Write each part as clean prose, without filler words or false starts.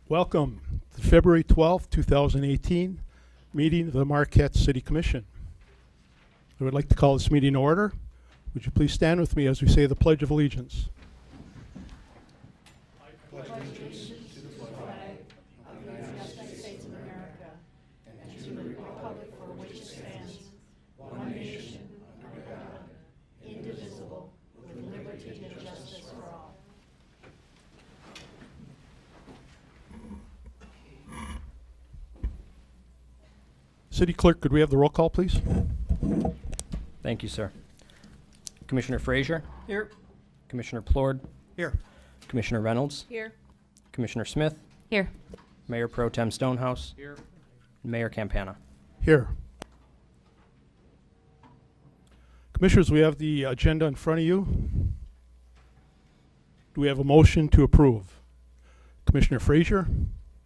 Welcome to the February 12th, 2018 meeting of the Marquette City Commission. I would like to call this meeting to order. Would you please stand with me as we say the Pledge of Allegiance? City Clerk, could we have the roll call, please? Thank you, sir. Commissioner Frazier? Here. Commissioner Plord? Here. Commissioner Reynolds? Here. Commissioner Smith? Here. Mayor Pro Tem Stonehouse? Here. Mayor Campana. Here. Commissioners, we have the agenda in front of you. Do we have a motion to approve? Commissioner Frazier,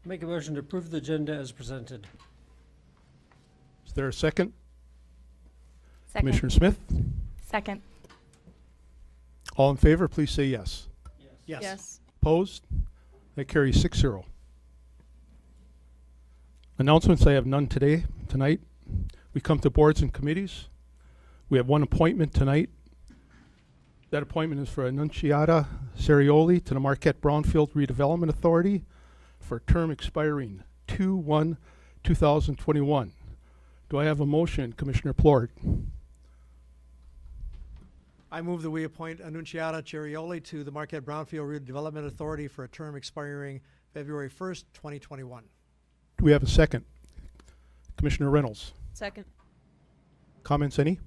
Make a motion to approve the agenda as presented. is there a second? Second. Commissioner Smith, Second. all in favor, please say yes. Yes. Opposed? That carries 6-0. Announcements, I have none tonight. We come to boards and committees. We have one appointment tonight. That appointment is for Annunziata Cerioli to the Marquette Brownfield Redevelopment Authority for a term expiring 2/1/2021. Do I have a motion, Commissioner Plord? I move that we appoint Annunziata Cerioli to the Marquette Brownfield Redevelopment Authority for a term expiring February 1st, 2021. Do we have a second? Commissioner Reynolds. Second. Comments, any?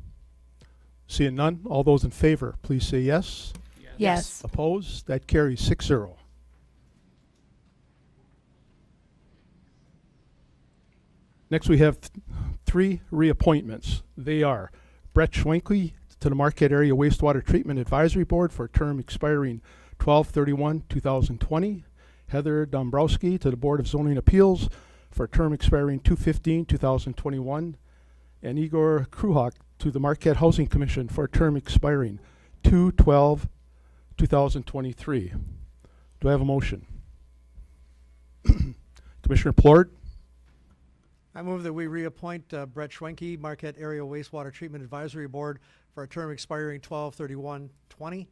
Seeing none, all those in favor, please say yes. Yes. Opposed? That carries 6-0. Next, we have three reappointments. They are Brett Schwenke to the Marquette Area Wastewater Treatment Advisory Board for a term expiring 12/31/2020. Heather Dombrowski to the Board of Zoning Appeals for a term expiring 2/15/2021. And Igor Kruhak to the Marquette Housing Commission for a term expiring 2/12/2023. Do I have a motion? Commissioner Plord, I move that we reappoint Brett Schwenke, Marquette Area Wastewater Treatment Advisory Board for a term expiring 12/31/20.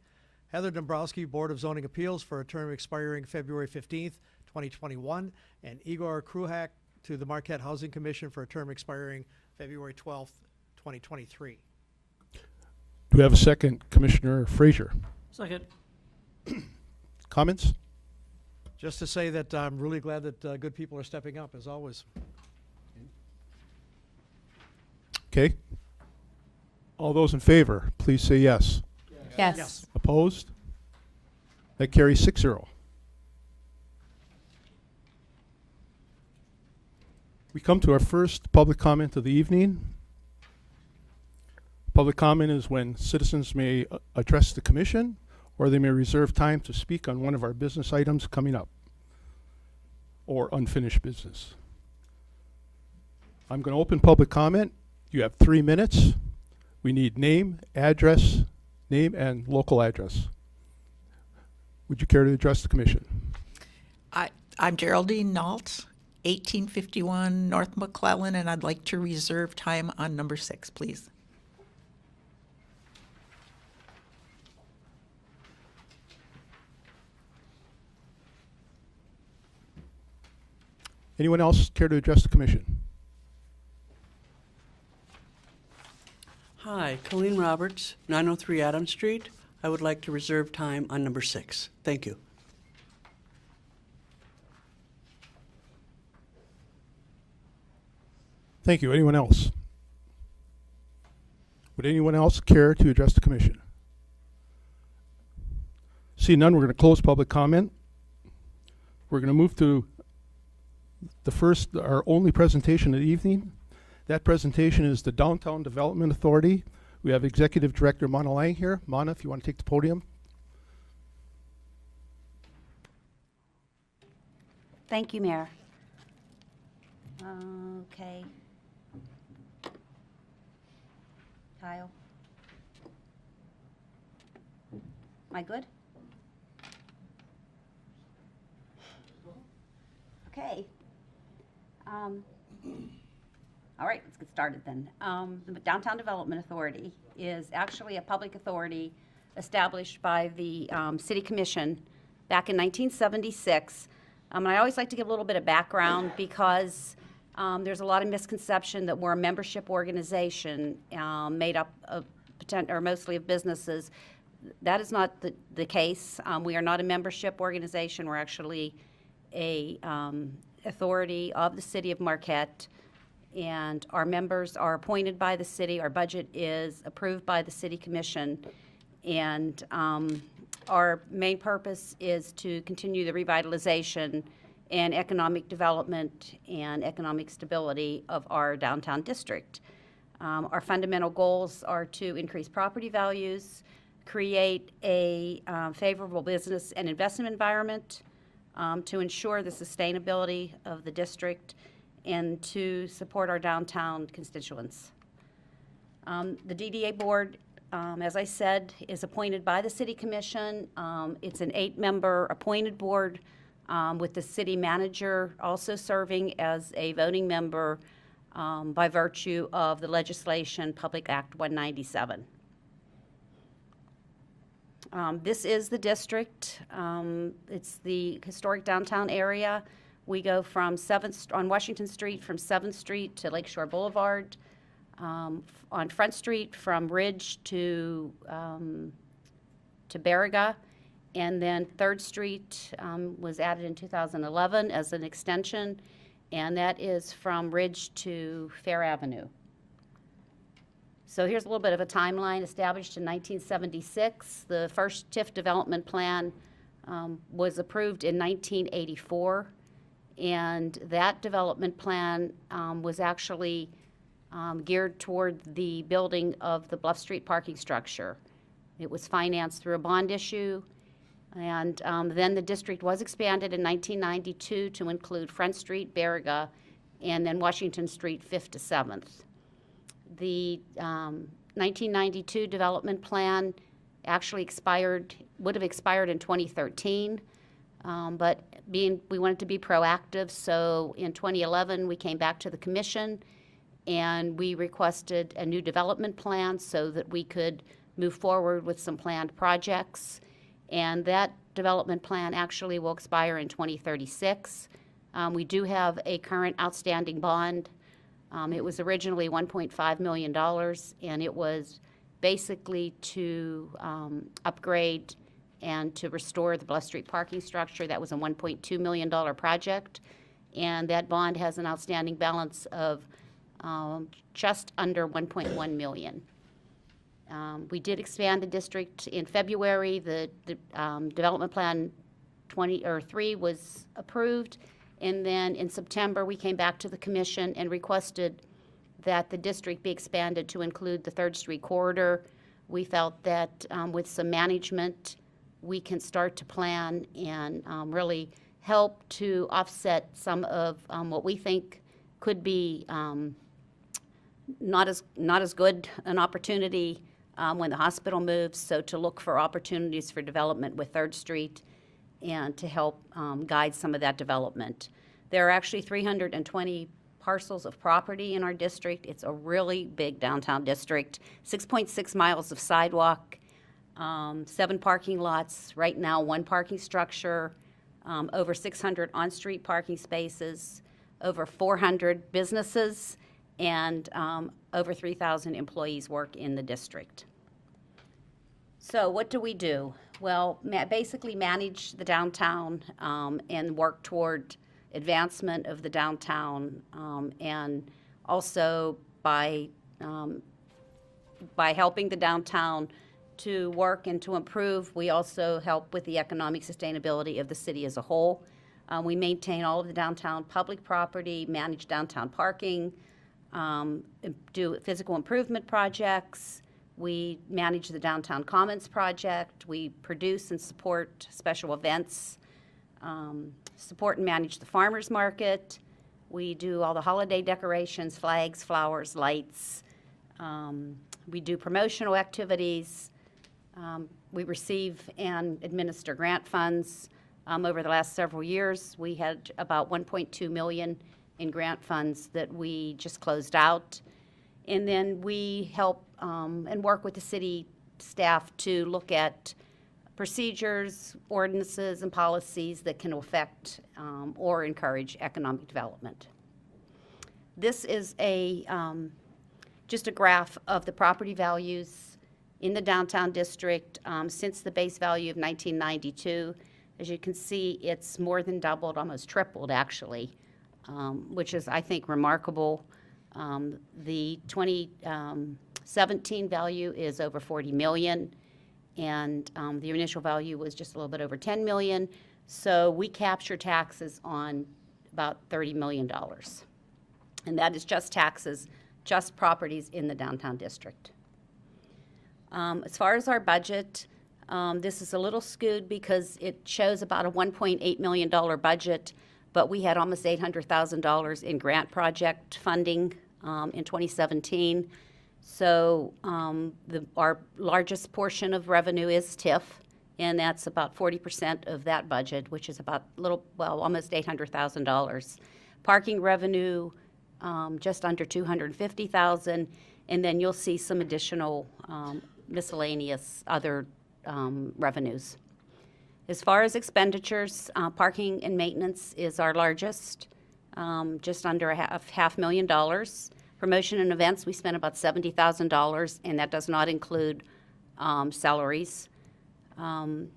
Heather Dombrowski, Board of Zoning Appeals for a term expiring February 15th, 2021. And Igor Kruhak to the Marquette Housing Commission for a term expiring February 12th, 2023. do we have a second? Commissioner Frazier. Second. Comments? Just to say that I'm really glad that good people are stepping up, as always. Okay. All those in favor, please say yes. Yes. Opposed? That carries 6-0. We come to our first public comment of the evening. Public comment is when citizens may address the commission, or they may reserve time to speak on one of our business items coming up, or unfinished business. I'm going to open public comment. You have 3 minutes. We need name, address, name and local address. Would you care to address the commission? I'm Geraldine Nault, 1851 North McClellan, and I'd like to reserve time on number 6, please. Anyone else care to address the commission? Hi, Colleen Roberts, 903 Adams Street. I would like to reserve time on number 6. Thank you. Thank you. Anyone else? Would anyone else care to address the commission? See none, we're going to close public comment. We're going to move to our only presentation of the evening. That presentation is the Downtown Development Authority. We have Executive Director Mana Lang here. Mana, if you want to take the podium. Thank you, Mayor. Okay. Kyle. Am I good? Okay. All right, let's get started then. The Downtown Development Authority is actually a public authority established by the City Commission back in 1976. And I always like to give a little bit of background because there's a lot of misconception that we're a membership organization made up of mostly of businesses. That is not the case. We are not a membership organization. We're actually a authority of the City of Marquette, and our members are appointed by the city. Our budget is approved by the City Commission, and our main purpose is to continue the revitalization and economic development and economic stability of our downtown district. Our fundamental goals are to increase property values, create a favorable business and investment environment, to ensure the sustainability of the district, and to support our downtown constituents. The DDA board, as I said, is appointed by the City Commission. It's an 8-member appointed board with the city manager also serving as a voting member by virtue of the legislation, Public Act 197. This is the district. It's the historic downtown area. We go from on Washington Street from 7th Street to Lakeshore Boulevard. On Front Street from Ridge to Baraga. And then 3rd Street was added in 2011 as an extension, and that is from Ridge to Fair Avenue. So here's a little bit of a timeline. Established in 1976, the first TIF development plan was approved in 1984, and that development plan was actually geared toward the building of the Bluff Street parking structure. It was financed through a bond issue, and then the district was expanded in 1992 to include Front Street, Baraga, and then Washington Street 5th to 7th. The 1992 development plan actually would have expired in 2013, but we wanted to be proactive, so in 2011 we came back to the commission and we requested a new development plan so that we could move forward with some planned projects. And that development plan actually will expire in 2036. We do have a current outstanding bond. It was originally $1.5 million, and it was basically to upgrade and to restore the Bluff Street parking structure. That was a $1.2 million project, and that bond has an outstanding balance of just under $1.1 million. We did expand the district in February. The development plan 3 was approved, and then in September we came back to the commission and requested that the district be expanded to include the 3rd Street corridor. We felt that with some management we can start to plan and really help to offset some of what we think could be not as good an opportunity when the hospital moves, so to look for opportunities for development with 3rd Street and to help guide some of that development. There are actually 320 parcels of property in our district. It's a really big downtown district, 6.6 miles of sidewalk, 7 parking lots, right now 1 parking structure, over 600 on-street parking spaces, over 400 businesses, and over 3,000 employees work in the district. So what do? Well, basically manage the downtown and work toward advancement of the downtown, and also by helping the downtown to work and to improve, we also help with the economic sustainability of the city as a whole. We maintain all of the downtown public property, manage downtown parking, do physical improvement projects. We manage the Downtown Commons project. We produce and support special events, support and manage the farmers market. We do all the holiday decorations, flags, flowers, lights. We do promotional activities. We receive and administer grant funds. Over the last several years, we had about $1.2 million in grant funds that we just closed out. And then we help and work with the city staff to look at procedures, ordinances, and policies that can affect or encourage economic development. This is just a graph of the property values in the downtown district since the base value of 1992. As you can see, it's more than doubled, almost tripled actually, which is, I think, remarkable. The 2017 value is over 40 million, and the initial value was just a little bit over 10 million. So we capture taxes on about $30 million. And that is just taxes, just properties in the downtown district. As far as our budget, this is a little skewed because it shows about a $1.8 million budget, but we had almost $800,000 in grant project funding in 2017. So our largest portion of revenue is TIF, and that's about 40% of that budget, which is about almost $800,000. Parking revenue, just under $250,000, and then you'll see some additional miscellaneous other revenues. As far as expenditures, parking and maintenance is our largest, just under $500,000. Promotion and events, we spent about $70,000, and that does not include salaries. And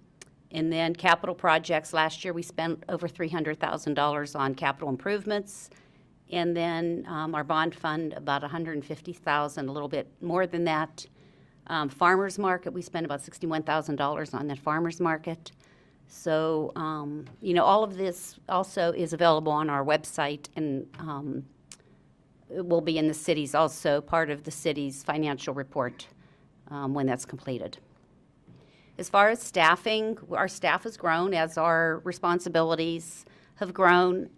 then capital projects, last year we spent over $300,000 on capital improvements. And then our bond fund, about $150,000, a little bit more than that. Farmers market, we spent about $61,000 on that farmers market. So, all of this also is available on our website, and it will be in the city's, also part of the city's financial report when that's completed. As far as staffing, our staff has grown as our responsibilities have grown.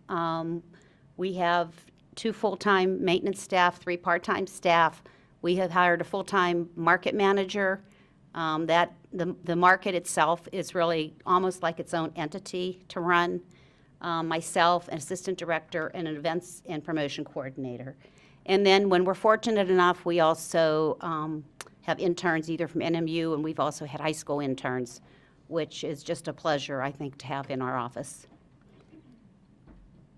We have 2 full-time maintenance staff, 3 part-time staff. We have hired a full-time market manager. The market itself is really almost like its own entity to run. Myself, an assistant director, and an events and promotion coordinator. And then when we're fortunate enough, we also have interns either from NMU, and we've also had high school interns, which is just a pleasure, I think, to have in our office.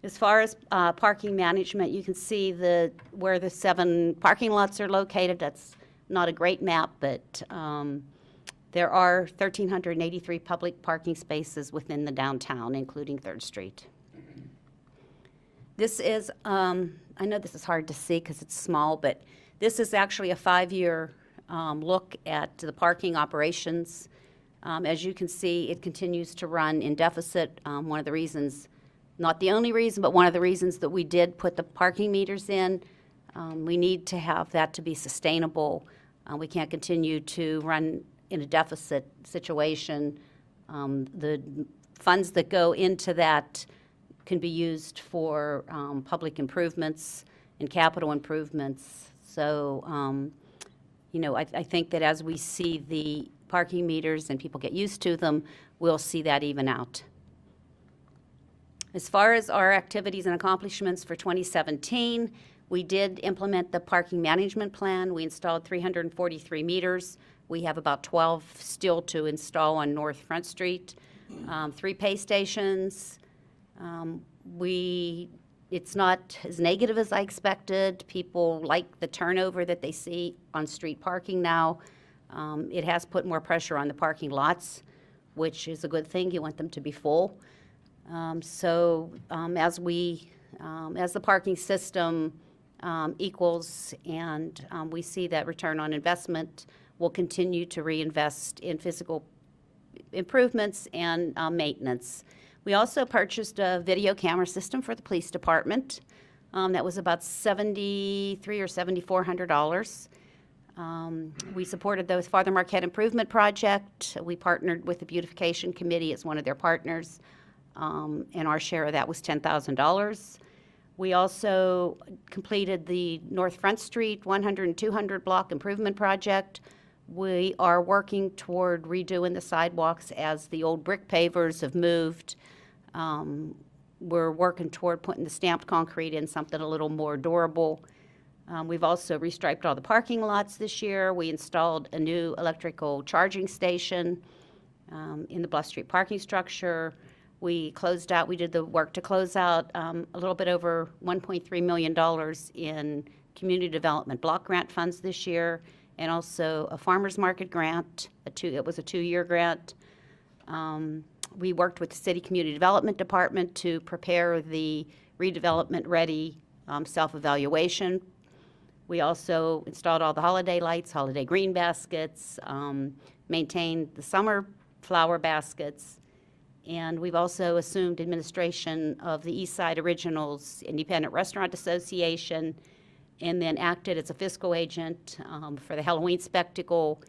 As far as parking management, you can see where the 7 parking lots are located. That's not a great map, but there are 1,383 public parking spaces within the downtown, including 3rd Street. This is, I know this is hard to see because it's small, but this is actually a 5-year look at the parking operations. As you can see, it continues to run in deficit. One of the reasons, not the only reason, but one of the reasons that we did put the parking meters in. We need to have that to be sustainable. We can't continue to run in a deficit situation. The funds that go into that can be used for public improvements and capital improvements. So, I think that as we see the parking meters and people get used to them, we'll see that even out. As far as our activities and accomplishments for 2017, we did implement the parking management plan. We installed 343 meters. We have about 12 still to install on North Front Street. 3 pay stations. It's not as negative as I expected. People like the turnover that they see on street parking now. It has put more pressure on the parking lots, which is a good thing. You want them to be full. As the parking system equals and we see that return on investment, we'll continue to reinvest in physical improvements and maintenance. We also purchased a video camera system for the police department. That was about $7,300 or $7,400. We supported the Father Marquette Improvement Project. We partnered with the Beautification Committee as one of their partners, and our share of that was $10,000. We also completed the North Front Street 100 and 200 block improvement project, We are working toward redoing the sidewalks as the old brick pavers have moved. We're working toward putting the stamped concrete in something a little more durable. We've also restriped all the parking lots this year. We installed a new electrical charging station in the Bluff Street parking structure. We did the work to close out a little bit over $1.3 million in community development block grant funds this year, and also a farmer's market grant. It was a 2-year grant. We worked with the City Community Development Department to prepare the redevelopment-ready self-evaluation. We also installed all the holiday lights, holiday green baskets, maintained the summer flower baskets, and we've also assumed administration of the East Side Originals Independent Restaurant Association, and then acted as a fiscal agent for the Halloween spectacle,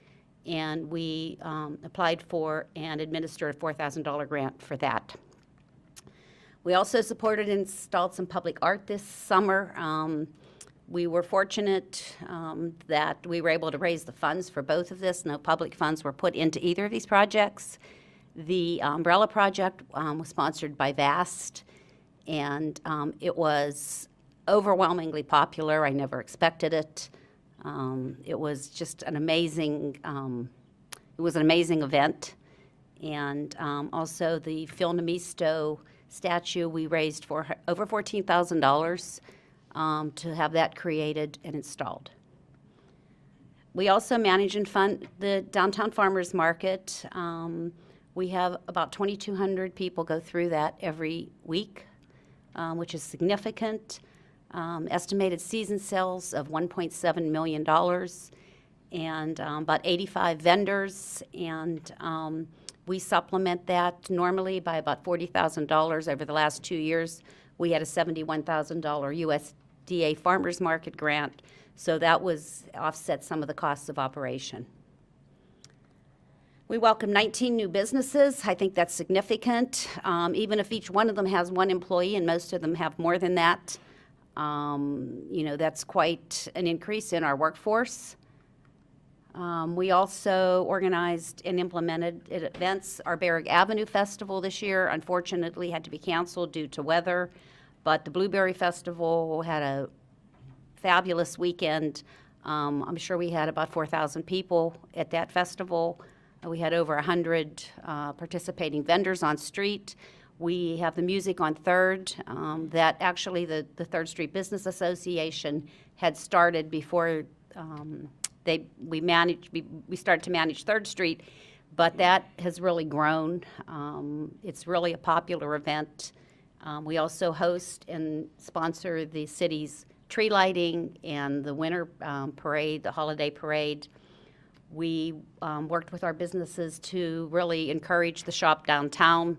and we applied for and administered a $4,000 grant for that. We also supported and installed some public art this summer. We were fortunate that we were able to raise the funds for both of this. No public funds were put into either of these projects. The Umbrella Project was sponsored by VAST, and it was overwhelmingly popular. I never expected it. It was just an amazing, event. And also the Phil Nemisto statue, we raised for over $14,000 to have that created and installed. We also manage and fund the Downtown Farmers Market. We have about 2,200 people go through that every week, which is significant. Estimated season sales of $1.7 million, and about 85 vendors, and we supplement that normally by about $40,000. Over the last 2 years, we had a $71,000 USDA Farmers Market grant, so that was offset some of the costs of operation. We welcome 19 new businesses. I think that's significant, even if each one of them has one employee, and most of them have more than that. That's quite an increase in our workforce. We also organized and implemented at events. Our Barrick Avenue Festival this year, unfortunately, had to be canceled due to weather, but the Blueberry Festival had a fabulous weekend. I'm sure we had about 4,000 people at that festival. We had over 100 participating vendors on street. We have the music on 3rd that actually the 3rd Street Business Association had started before we started to manage 3rd Street, but that has really grown. It's really a popular event. We also host and sponsor the city's tree lighting and the winter parade, the holiday parade. We worked with our businesses to really encourage the Shop Downtown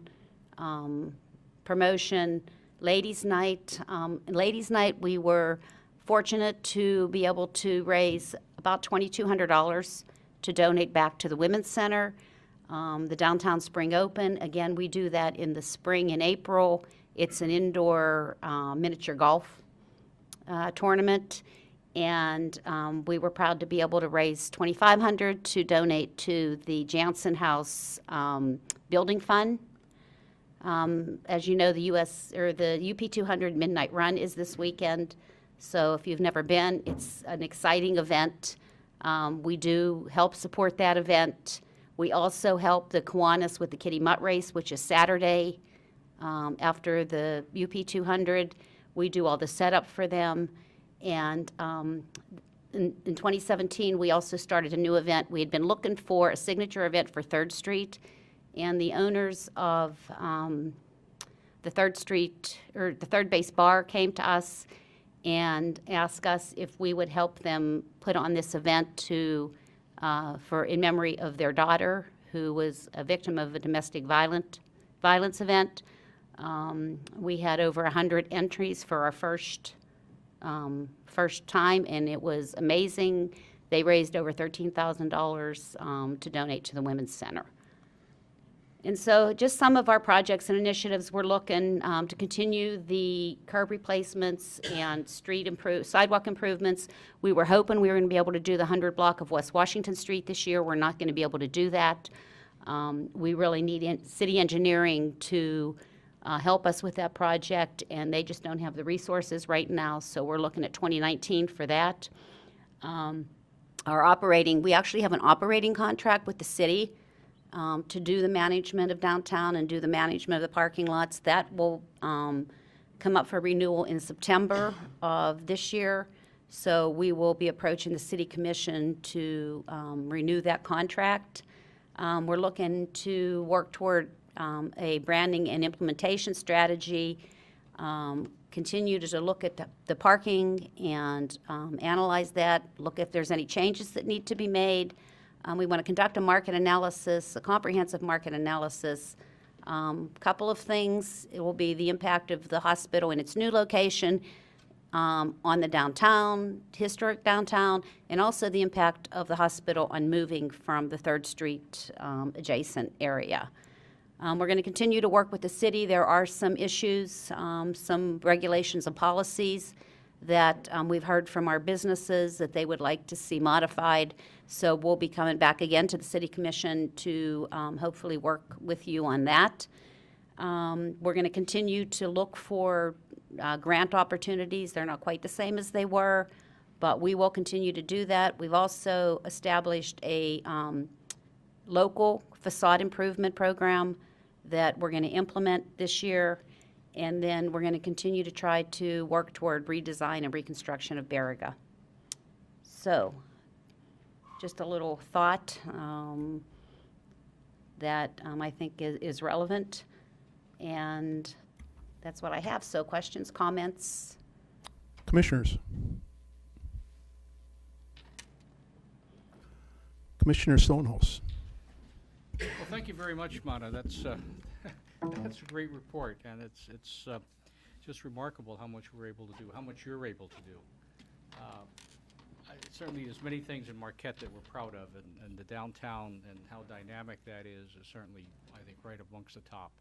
promotion. Ladies' Night. Ladies' Night, we were fortunate to be able to raise about $2,200 to donate back to the Women's Center. The Downtown Spring Open, again, we do that in the spring in April. It's an indoor miniature golf tournament, and we were proud to be able to raise $2,500 to donate to the Jansen House Building Fund. As you know, the UP 200 Midnight Run is this weekend, so if you've never been, it's an exciting event. We do help support that event. We also help the Kiwanis with the Kitty Mutt Race, which is Saturday after the UP 200. We do all the setup for them. And in 2017, we also started a new event. We had been looking for a signature event for 3rd Street, and the owners of the 3rd Street, or the 3rd Base Bar, came to us and asked us if we would help them put on this event in memory of their daughter, who was a victim of a domestic violence event. We had over 100 entries for our first time, and it was amazing. They raised over $13,000 to donate to the Women's Center. And so just some of our projects and initiatives, we're looking to continue the curb replacements and sidewalk improvements. We were hoping we were going to be able to do the 100 block of West Washington Street this year. We're not going to be able to do that. We really need city engineering to help us with that project, and they just don't have the resources right now, so we're looking at 2019 for that. We actually have an operating contract with the city to do the management of downtown and do the management of the parking lots. That will come up for renewal in September of this year. So we will be approaching the city commission to renew that contract. We're looking to work toward a branding and implementation strategy, continue to look at the parking and analyze that, look if there's any changes that need to be made. We want to conduct a market analysis, a comprehensive market analysis. Couple of things. It will be the impact of the hospital in its new location on the downtown, historic downtown, and also the impact of the hospital on moving from the 3rd Street adjacent area. We're going to continue to work with the city. There are some issues, some regulations and policies that we've heard from our businesses that they would like to see modified. So we'll be coming back again to the City Commission to hopefully work with you on that. We're going to continue to look for grant opportunities. They're not quite the same as they were, but we will continue to do that. We've also established a local facade improvement program that we're going to implement this year. And then we're going to continue to try to work toward redesign and reconstruction of Baraga. So, just a little thought that I think is relevant. And that's what I have. So questions, comments? Commissioners. Commissioner Stonehouse. Well, thank you very much, Mana. That's a great report, and it's just remarkable how much we're able to do, how much you're able to do. Certainly, there's many things in Marquette that we're proud of, and the downtown and how dynamic that is certainly, I think, right amongst the top.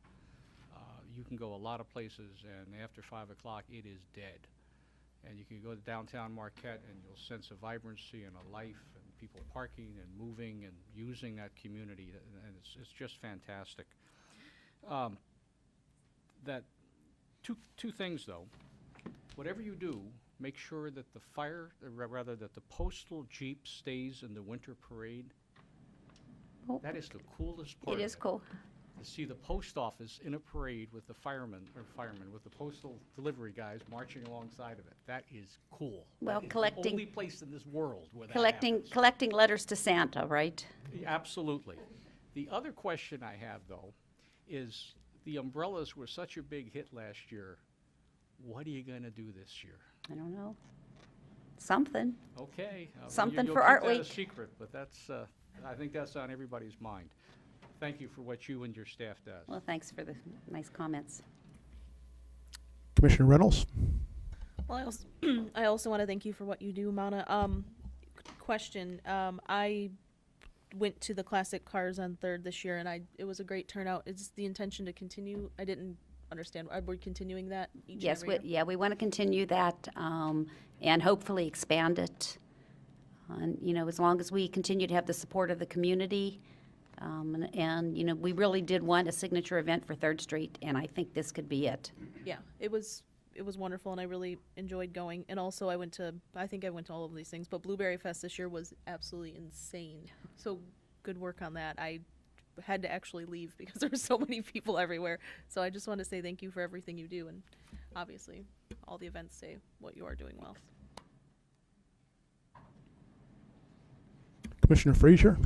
You can go a lot of places, and after 5 o'clock, it is dead. And you can go to downtown Marquette, and you'll sense a vibrancy and a life, and people parking and moving and using that community, and it's just fantastic. That two things though. Whatever you do, make sure that that the postal jeep stays in the winter parade. Oh. That is the coolest part. It of is cool. To see the post office in a parade with the firemen with the postal delivery guys marching alongside of it. That is cool. Well, That is collecting- the only place in this world where that happens. Collecting letters to Santa, right? Absolutely. The other question I have, though, is the umbrellas were such a big hit last year. What are you going to do this year? I don't know. Something. Okay. Something you'll for keep Art that a Week. secret, but that's, I think that's on everybody's mind. Thank you for what you and your staff does. Well, thanks for the nice comments. Commissioner Reynolds. Well, I also want to thank you for what you do, Mana. Question. I went to the Classic Cars on 3rd this year, and it was a great turnout. Is the intention to continue? I didn't understand. Are we continuing that each Yes, and every year? we want to continue that and hopefully expand it. And, as long as we continue to have the support of the community, and we really did want a signature event for 3rd Street, and I think this could be it. Yeah, it was wonderful, and I really enjoyed going. And also, I think I went to all of these things, but Blueberry Fest this year was absolutely insane. So good work on that. I had to actually leave because there were so many people everywhere. So I just want to say thank you for everything you do, and obviously all the events say what you are doing well. Commissioner Frazier.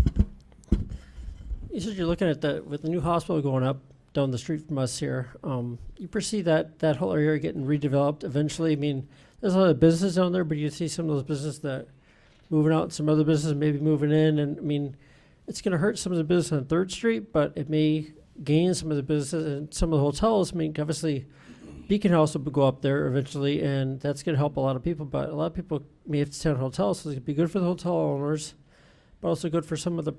You said you're looking at with the new hospital going up down the street from us here. You perceive that whole area getting redeveloped eventually. I mean, there's a lot of business down there, but you see some of those businesses that moving out, some other businesses maybe moving in, and I mean, it's going to hurt some of the business on 3rd Street, but it may gain some of the businesses and some of the hotels. I mean, obviously, Beacon House will go up there eventually, and that's going to help a lot of people. But a lot of people may have to stay on hotels, so it's going to be good for the hotel owners, but also good for some of the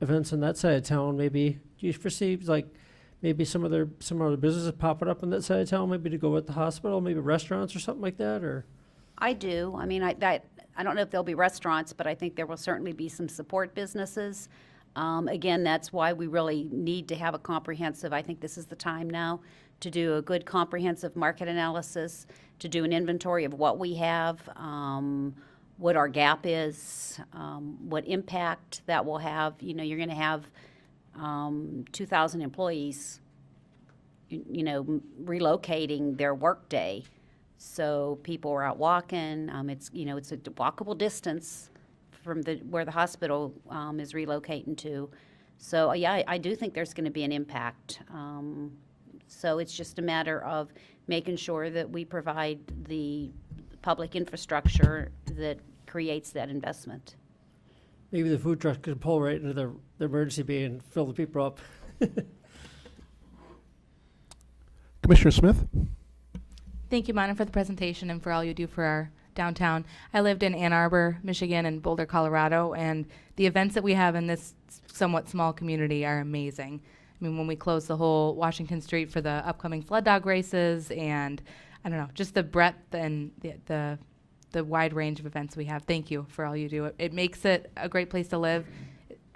events on that side of town, maybe, do you foresee like maybe some other businesses popping up on that side of town, maybe to go with the hospital, maybe restaurants or something like that, or? I do. I mean, I don't know if there'll be restaurants, but I think there will certainly be some support businesses. Again, that's why we really need to have a comprehensive, I think this is the time now, to do a good comprehensive market analysis, to do an inventory of what we have, what our gap is, what impact that will have. You know, you're going to have 2,000 employees, relocating their workday. So people are out walking. It's a walkable distance from where the hospital is relocating to. So yeah, I do think there's going to be an impact. So it's just a matter of making sure that we provide the public infrastructure that creates that investment. Maybe the food truck could pull right into the emergency bay and fill the people up. Commissioner Smith? Thank you, Mana, for the presentation and for all you do for our downtown. I lived in Ann Arbor, Michigan, and Boulder, Colorado, and the events that we have in this somewhat small community are amazing. I mean, when we close the whole Washington Street for the upcoming flood dog races, and I don't know, just the breadth and the wide range of events we have. Thank you for all you do. It makes it a great place to live.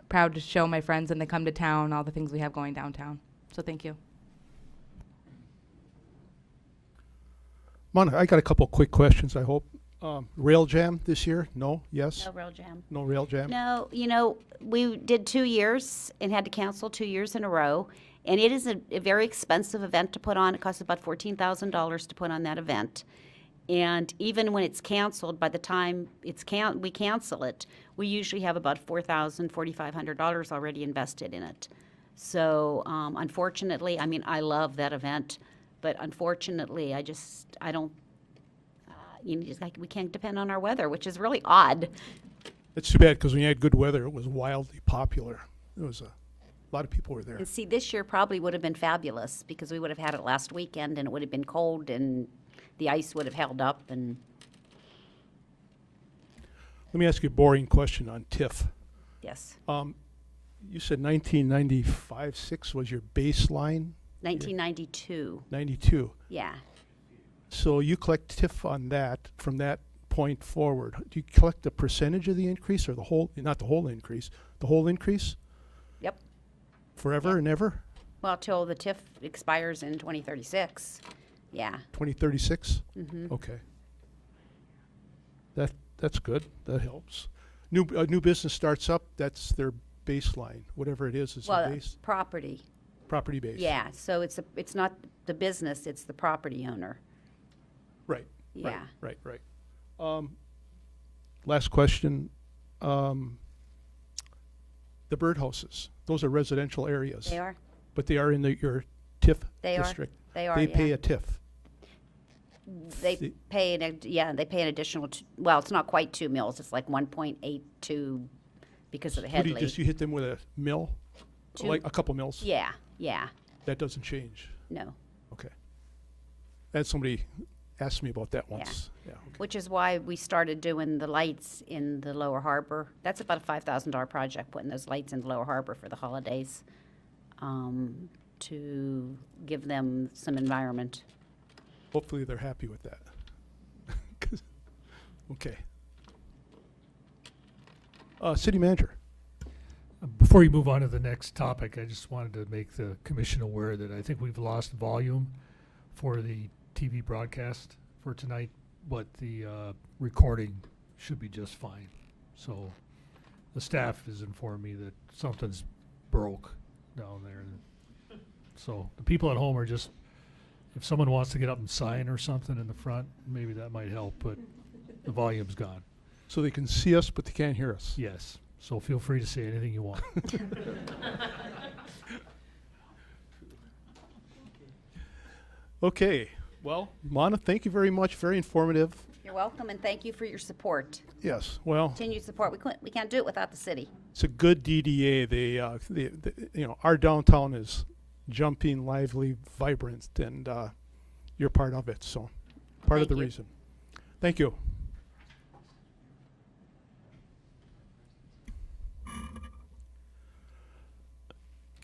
Proud to show my friends when they come to town all the things we have going downtown. So thank you. Monica, I got a couple quick questions, I hope. Rail Jam this year? No? Yes? No rail jam. No Rail Jam? No, we did 2 years and had to cancel 2 years in a row. And it is a very expensive event to put on. It costs about $14,000 to put on that event. And even when it's canceled, by the time we cancel it, we usually have about $4,000, $4,500 already invested in it. So unfortunately, I mean, I love that event, but unfortunately, I don't, we can't depend on our weather, which is really odd. It's too bad because when you had good weather, it was wildly popular. It was a lot of people were there. And see, this year probably would have been fabulous because we would have had it last weekend and it would have been cold and the ice would have held up. And Let me ask you a boring question on TIF. yes, You said 1995-6 was your baseline? 1992. 92. Yeah. So you collect TIF on that from that point forward. Do you collect the percentage of the increase or the whole, not the whole increase, the whole increase Yep. forever Yeah. and ever? Well, till the TIF expires in 2036. Yeah. 2036? Mm-hmm. Okay. That's good. That helps. A new business starts up, that's their baseline. Whatever it is the Well, base, property. property base. Yeah. So it's not the business; it's the property owner. Right. Yeah. Right. Last question. The birdhouses, those are residential areas. They are. But they are in your TIF They are. district. They are. They pay yeah. a TIF. They the- pay they pay an additional. Well, it's not quite 2 mills. It's like 1.82 because of the What do head you hit them with a mill? Two- Like a couple mills? Yeah. Yeah. That doesn't change. No. Okay. I had somebody ask me about that once. Yeah. Okay. Which is why we started doing the lights in the Lower Harbor. That's about a $5,000 project, putting those lights in the Lower Harbor for the holidays, to give them some environment. Hopefully they're happy with that. 'Cause- okay. City manager. Before you move on to the next topic, I just wanted to make the commission aware that I think we've lost volume for the TV broadcast for tonight, but the recording should be just fine. So the staff has informed me that something's broke down there. So the people at home are just, if someone wants to get up and sign or something in the front, maybe that might help, but the volume's gone. So they can see us, but they can't hear us. Yes, so feel free to say anything you want. Okay. Well, Mana, thank you very much. Very informative. You're welcome, and thank you for your support. Yes. Well, Continued support. We can't do it without the city. it's a good DDA. Our downtown is jumping, lively, vibrant, and you're part of it. So, part of Thank the you. reason. Thank you.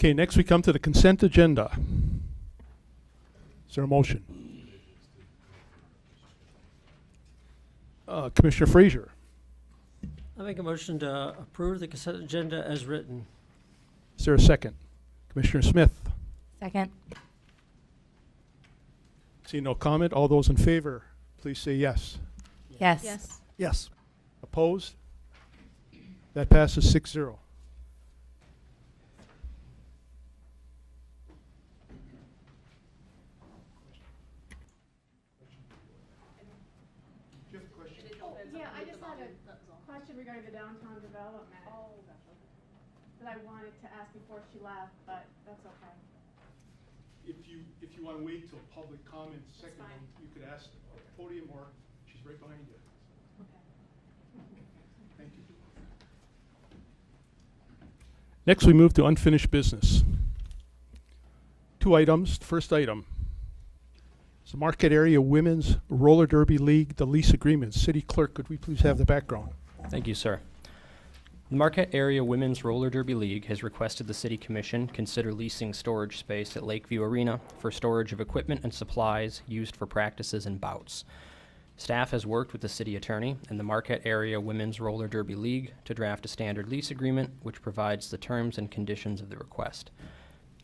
Okay, next we come to the consent agenda. Is there a motion? Commissioner Frazier. I make a motion to approve the consent agenda as written. Is there a second? Commissioner Smith. Second. See no comment. All those in favor, please say yes. Yes. Yes. Yes. Opposed? That passes 6-0. Yeah, I just had a question regarding the downtown development. That I wanted to ask before she left, but that's okay. If you want to wait till public comment second, fine. you could ask at the podium or she's right behind you. Thank you. Next, we move to unfinished business. 2 items. First item is the Marquette Area Women's Roller Derby League, the lease agreement. City Clerk, could we please have the background? Thank you, sir. The Marquette Area Women's Roller Derby League has requested the City Commission consider leasing storage space at Lakeview Arena for storage of equipment and supplies used for practices and bouts. Staff has worked with the city attorney and the Marquette Area Women's Roller Derby League to draft a standard lease agreement which provides the terms and conditions of the request.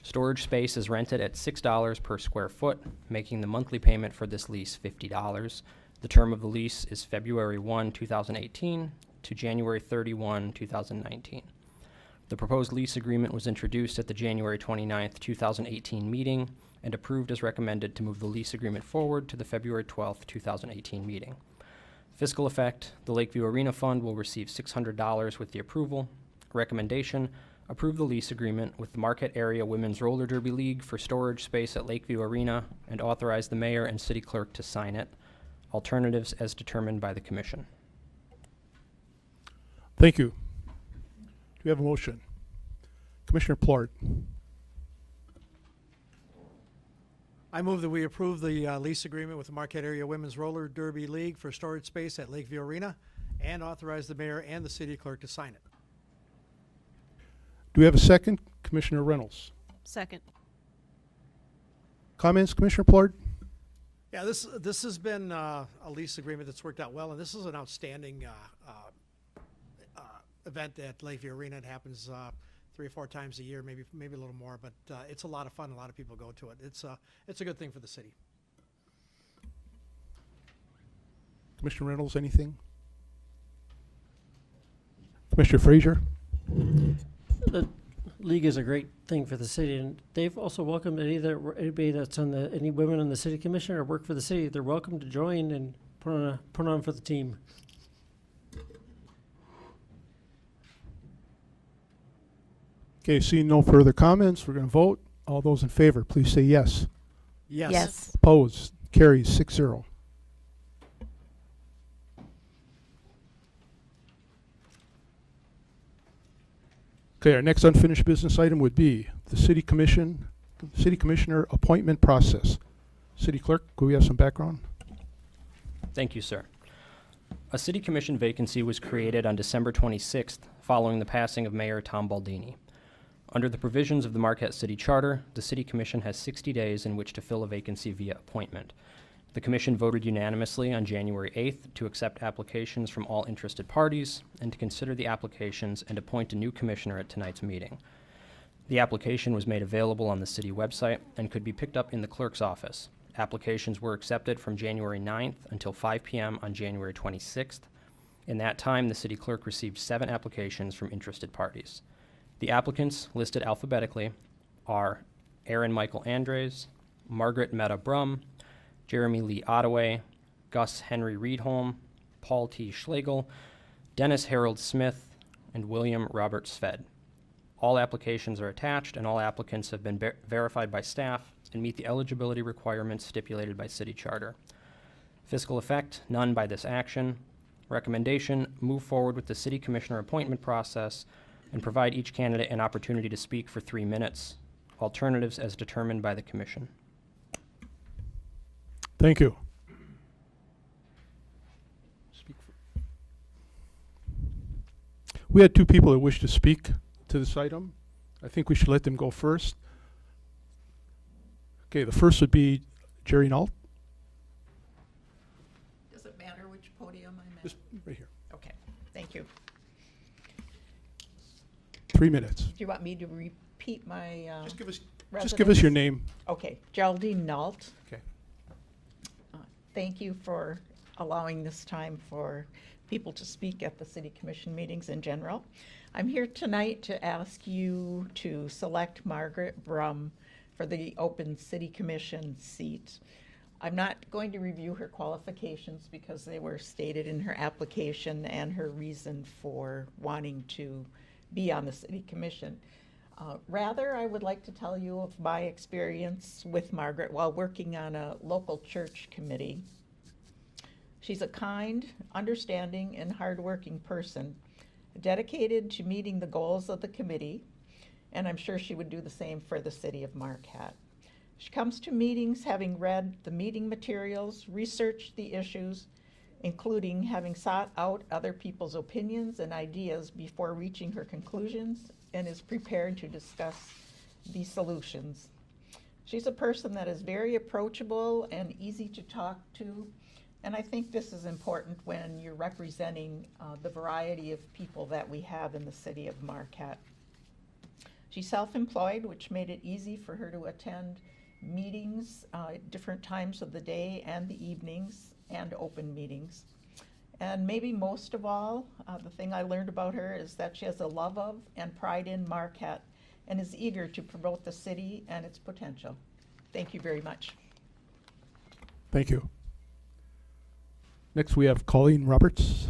Storage space is rented at $6 per square foot, making the monthly payment for this lease $50. The term of the lease is February 1, 2018 to January 31, 2019. The proposed lease agreement was introduced at the January 29, 2018 meeting and approved as recommended to move the lease agreement forward to the February 12, 2018 meeting. Fiscal effect, the Lakeview Arena Fund will receive $600 with the approval. Recommendation, approve the lease agreement with the Marquette Area Women's Roller Derby League for storage space at Lakeview Arena and authorize the mayor and city clerk to sign it. Alternatives as determined by the commission. Thank you. Do we have a motion? Commissioner Plort. I move that we approve the lease agreement with the Marquette Area Women's Roller Derby League for storage space at Lakeview Arena and authorize the mayor and the city clerk to sign it. Do we have a second? Commissioner Reynolds. Second. Comments, Commissioner Plort? Yeah, this has been a lease agreement that's worked out well, and this is an outstanding event at Lakeview Arena. It happens 3 or 4 times a year, maybe a little more, but it's a lot of fun. A lot of people go to it. It's a good thing for the city. Commissioner Reynolds, anything? Commissioner Frazier? The league is a great thing for the city, and they've also welcomed anybody that's on any women on the city commission or work for the city. They're welcome to join and put on for the team. Okay, seeing no further comments, we're going to vote. All those in favor, please say yes. Yes. Yes. Opposed? Carries 6-0. Okay, our next unfinished business item would be the city commissioner appointment process. City Clerk, could we have some background? Thank you, sir. A city commission vacancy was created on December 26th following the passing of Mayor Tom Baldini. Under the provisions of the Marquette City Charter, the City Commission has 60 days in which to fill a vacancy via appointment. The Commission voted unanimously on January 8th to accept applications from all interested parties and to consider the applications and appoint a new commissioner at tonight's meeting. The application was made available on the city website and could be picked up in the clerk's office. Applications were accepted from January 9th until 5 p.m. on January 26th. In that time, the city clerk received 7 applications from interested parties. The applicants, listed alphabetically, are Aaron Michael Andres, Margaret Meta Brum, Jeremy Lee Ottaway, Gus Henry Reedholm, Paul T. Schlegel, Dennis Harold Smith, and William Robert Sved. All applications are attached, and all applicants have been verified by staff and meet the eligibility requirements stipulated by City Charter. Fiscal effect, none by this action. Recommendation, move forward with the City Commissioner appointment process and provide each candidate an opportunity to speak for 3 minutes. Alternatives as determined by the Commission. Thank you. We had 2 people that wish to speak to this item. I think we should let them go first. Okay, the first would be Jerry Nault. Does it matter which podium I'm at? Just right here. Okay, thank you. 3 minutes. Do you want me to repeat my Just give us residence? your name. Okay, Geraldine Nault. Okay. Thank you for allowing this time for people to speak at the City Commission meetings in general. I'm here tonight to ask you to select Margaret Brum for the open City Commission seat. I'm not going to review her qualifications because they were stated in her application and her reason for wanting to be on the City Commission. Rather, I would like to tell you of my experience with Margaret while working on a local church committee. She's a kind, understanding, and hardworking person, dedicated to meeting the goals of the committee, and I'm sure she would do the same for the city of Marquette. She comes to meetings having read the meeting materials, researched the issues, including having sought out other people's opinions and ideas before reaching her conclusions, and is prepared to discuss the solutions. She's a person that is very approachable and easy to talk to, and I think this is important when you're representing the variety of people that we have in the city of Marquette. She's self-employed, which made it easy for her to attend meetings at different times of the day and the evenings, and open meetings. And maybe most of all, the thing I learned about her is that she has a love of and pride in Marquette and is eager to promote the city and its potential. Thank you very much. Thank you. Next, we have Colleen Roberts.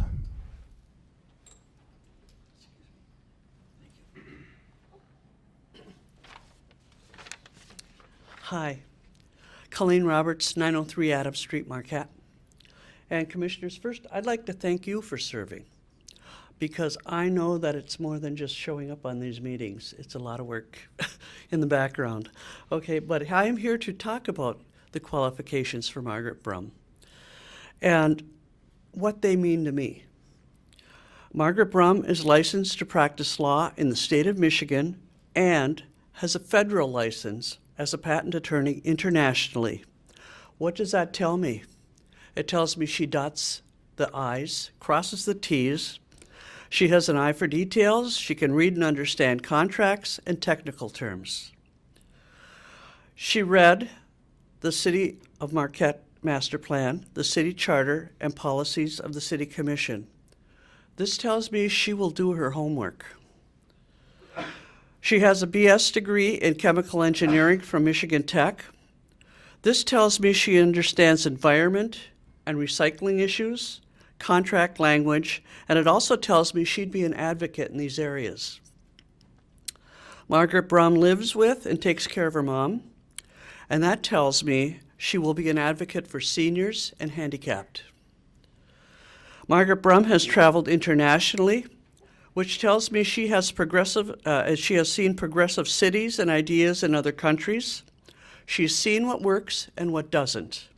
Hi, Colleen Roberts, 903 Adams Street, Marquette. And Commissioners, first, I'd like to thank you for serving, because I know that it's more than just showing up on these meetings. It's a lot of work in the background. Okay, but I am here to talk about the qualifications for Margaret Brum and what they mean to me. Margaret Brum is licensed to practice law in the state of Michigan and has a federal license as a patent attorney internationally. What does that tell me? It tells me she dots the I's, crosses the T's. She has an eye for details. She can read and understand contracts and technical terms. She read the City of Marquette Master Plan, the City Charter, and policies of the City Commission. This tells me she will do her homework. She has a BS degree in chemical engineering from Michigan Tech. This tells me she understands environment and recycling issues, contract language, and it also tells me she'd be an advocate in these areas. Margaret Brum lives with and takes care of her mom, and that tells me she will be an advocate for seniors and handicapped. Margaret Brum has traveled internationally, which tells me she has seen progressive cities and ideas in other countries. She's seen what works and what doesn't.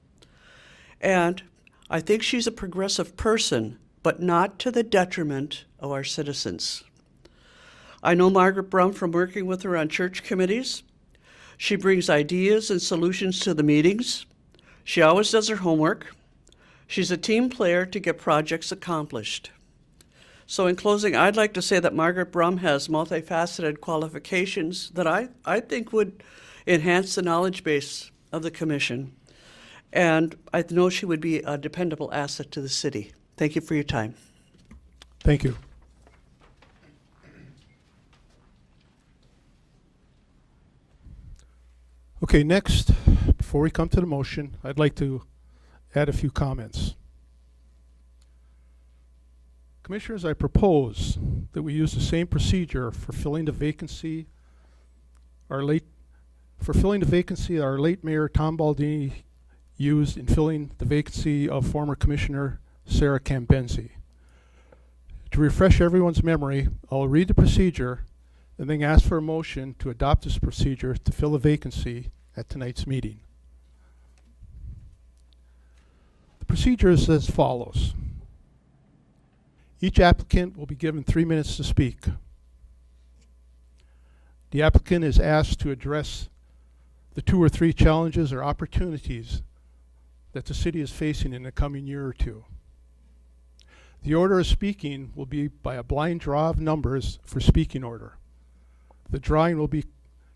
And I think she's a progressive person, but not to the detriment of our citizens. I know Margaret Brum from working with her on church committees. She brings ideas and solutions to the meetings. She always does her homework. She's a team player to get projects accomplished. So in closing, I'd like to say that Margaret Brum has multifaceted qualifications that I think would enhance the knowledge base of the commission. And I know she would be a dependable asset to the city. Thank you for your time. Thank you. Okay, next, before we come to the motion, I'd like to add a few comments. Commissioners, I propose that we use the same procedure for filling the vacancy. Our late Mayor Tom Baldini used in filling the vacancy of former Commissioner Sarah Cambenzi. To refresh everyone's memory, I'll read the procedure and then ask for a motion to adopt this procedure to fill a vacancy at tonight's meeting. The procedure is as follows. Each applicant will be given 3 minutes to speak. The applicant is asked to address the 2 or 3 challenges or opportunities that the city is facing in the coming year or two. The order of speaking will be by a blind draw of numbers for speaking order. The drawing will be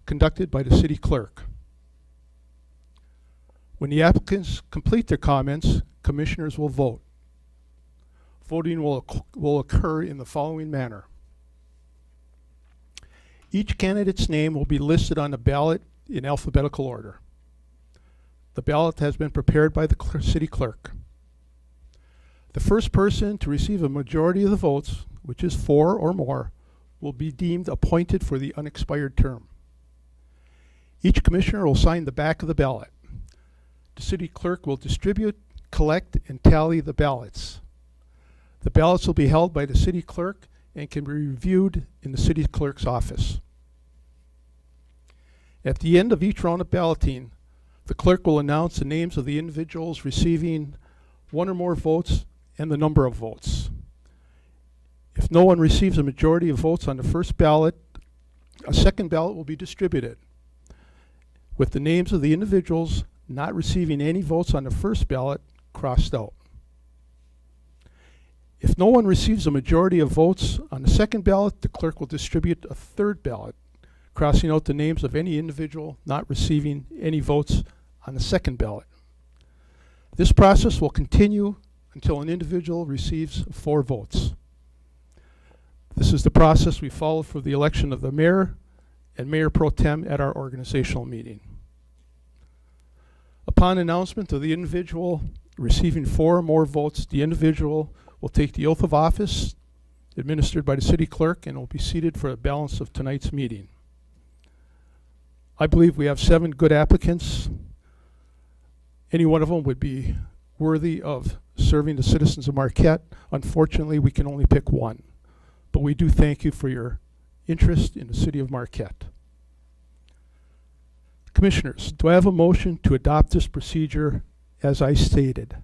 conducted by the city clerk. When the applicants complete their comments, commissioners will vote. Voting will occur in the following manner. Each candidate's name will be listed on the ballot in alphabetical order. The ballot has been prepared by the city clerk. The first person to receive a majority of the votes, which is 4 or more, will be deemed appointed for the unexpired term. Each commissioner will sign the back of the ballot. The city clerk will distribute, collect, and tally the ballots. The ballots will be held by the city clerk and can be reviewed in the city clerk's office. At the end of each round of balloting, the clerk will announce the names of the individuals receiving 1 or more votes and the number of votes. If no one receives a majority of votes on the first ballot, a second ballot will be distributed with the names of the individuals not receiving any votes on the first ballot crossed out. If no one receives a majority of votes on the second ballot, the clerk will distribute a third ballot, crossing out the names of any individual not receiving any votes on the second ballot. This process will continue until an individual receives 4 votes. This is the process we follow for the election of the mayor and mayor pro tem at our organizational meeting. Upon announcement of the individual receiving 4 or more votes, the individual will take the oath of office administered by the city clerk and will be seated for the balance of tonight's meeting. I believe we have 7 good applicants. Any one of them would be worthy of serving the citizens of Marquette. Unfortunately, we can only pick one. But we do thank you for your interest in the city of Marquette. Commissioners, do I have a motion to adopt this procedure as I stated?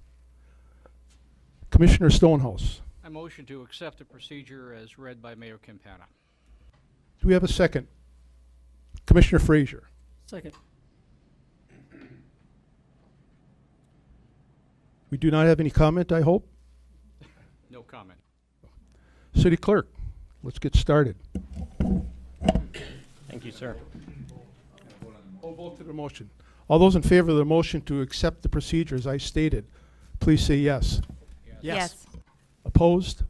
Commissioner Stonehouse. I motion to accept the procedure as read by Mayor Campana. Do we have a second? Commissioner Frazier. Second. We do not have any comment, I hope. No comment. City Clerk, let's get started. Thank you, sir. We'll vote to the motion. All those in favor of the motion to accept the procedure as I stated, please say yes. Yes. Opposed?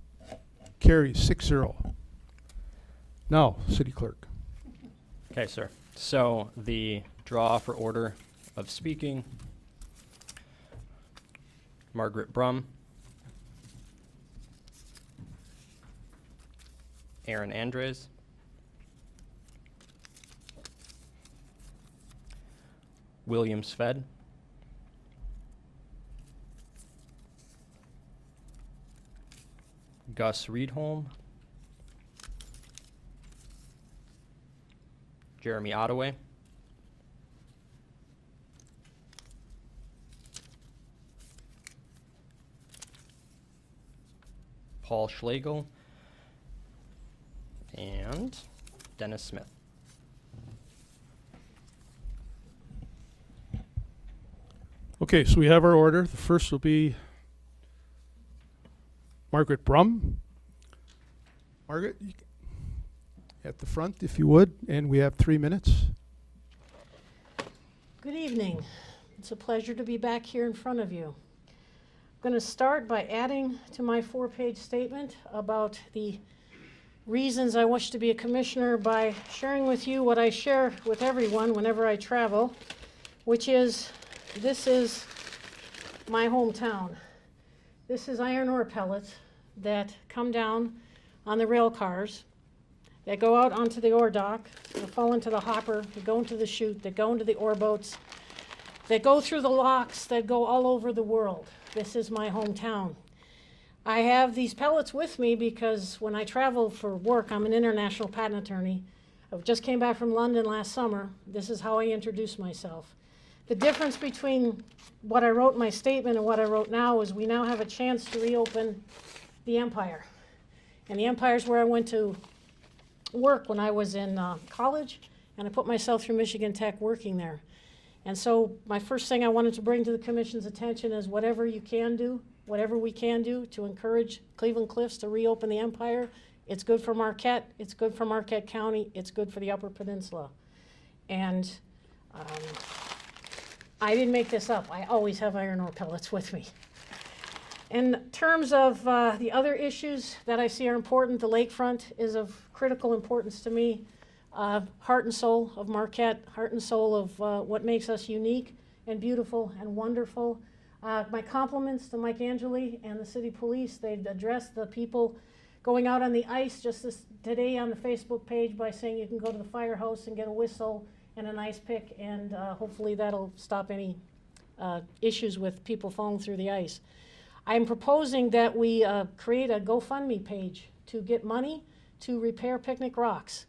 Carries 6-0. Now, City Clerk. Okay, sir. So the draw for order of speaking: Margaret Brum, Aaron Andres, William Sved, Gus Reedholm, Jeremy Ottaway, Paul Schlegel, and Dennis Smith. Okay, so we have our order. The first will be Margaret Brum. Margaret, at the front, if you would, and we have 3 minutes. Good evening. It's a pleasure to be back here in front of you. I'm going to start by adding to my 4-page statement about the reasons I wish to be a commissioner by sharing with you what I share with everyone whenever I travel, which is this is my hometown. This is iron ore pellets that come down on the rail cars, that go out onto the ore dock, that fall into the hopper, that go into the chute, that go into the ore boats, that go through the locks, that go all over the world. This is my hometown. I have these pellets with me because when I travel for work, I'm an international patent attorney. I just came back from London last summer. This is how I introduce myself. The difference between what I wrote in my statement and what I wrote now is we now have a chance to reopen the Empire. And the Empire is where I went to work when I was in college and I put myself through Michigan Tech working there. And so my first thing I wanted to bring to the commission's attention is whatever you can do, whatever we can do to encourage Cleveland Cliffs to reopen the Empire. It's good for Marquette, it's good for Marquette County, it's good for the Upper Peninsula. And I didn't make this up. I always have iron ore pellets with me. In terms of the other issues that I see are important, the lakefront is of critical importance to me. Heart and soul of Marquette, heart and soul of what makes us unique and beautiful and wonderful. My compliments to Mike Angeli and the city police. They've addressed the people going out on the ice just today on the Facebook page by saying you can go to the firehouse and get a whistle and an ice pick, and hopefully that'll stop any issues with people falling through the ice. I'm proposing that we create a GoFundMe page to get money to repair picnic rocks.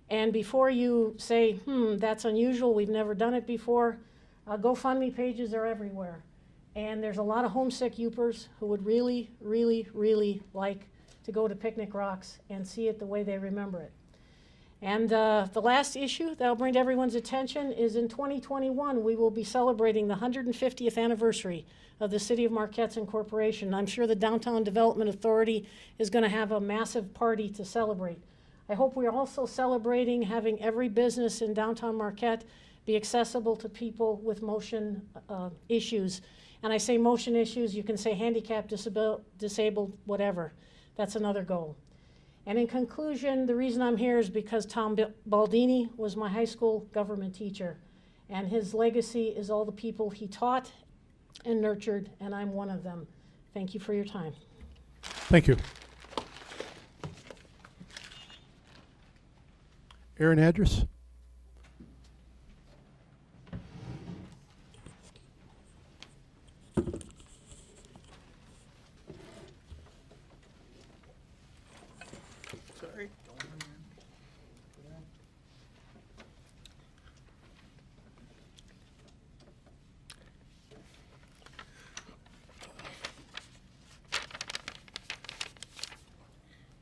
And before you say, that's unusual, we've never done it before, GoFundMe pages are everywhere. And there's a lot of homesick Yoopers who would really, really, really like to go to Picnic Rocks and see it the way they remember it. And the last issue that I'll bring to everyone's attention is in 2021, we will be celebrating the 150th anniversary of the City of Marquette's incorporation. I'm sure the Downtown Development Authority is going to have a massive party to celebrate. I hope we're also celebrating having every business in downtown Marquette be accessible to people with motion issues. And I say motion issues, you can say handicapped, disabled, whatever. That's another goal. And in conclusion, the reason I'm here is because Tom Baldini was my high school government teacher. And his legacy is all the people he taught and nurtured, and I'm one of them. Thank you for your time. Thank you. Aaron Address. Sorry.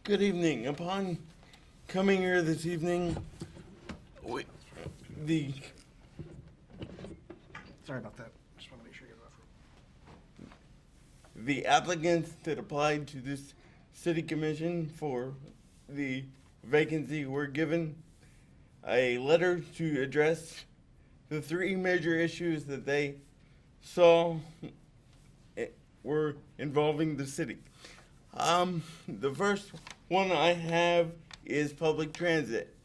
Good evening. Upon coming here this evening, Sorry about that. Just want to make sure you get that. the applicants that applied to this city commission for the vacancy were given a letter to address the three major issues that they saw were involving the city. The first one I have is public transit.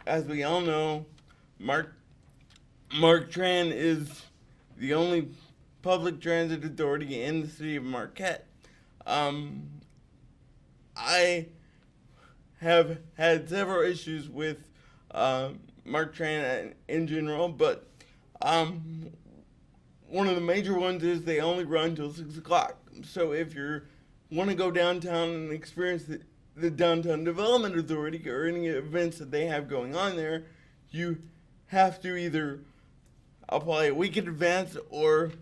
As we all know, Mark Tran is the only public transit authority in the city of Marquette. I have had several issues with Mark Tran in general, but one of the major ones is they only run till 6 o'clock. So if you want to go downtown and experience the Downtown Development Authority or any events that they have going on there, you have to either apply a week in advance or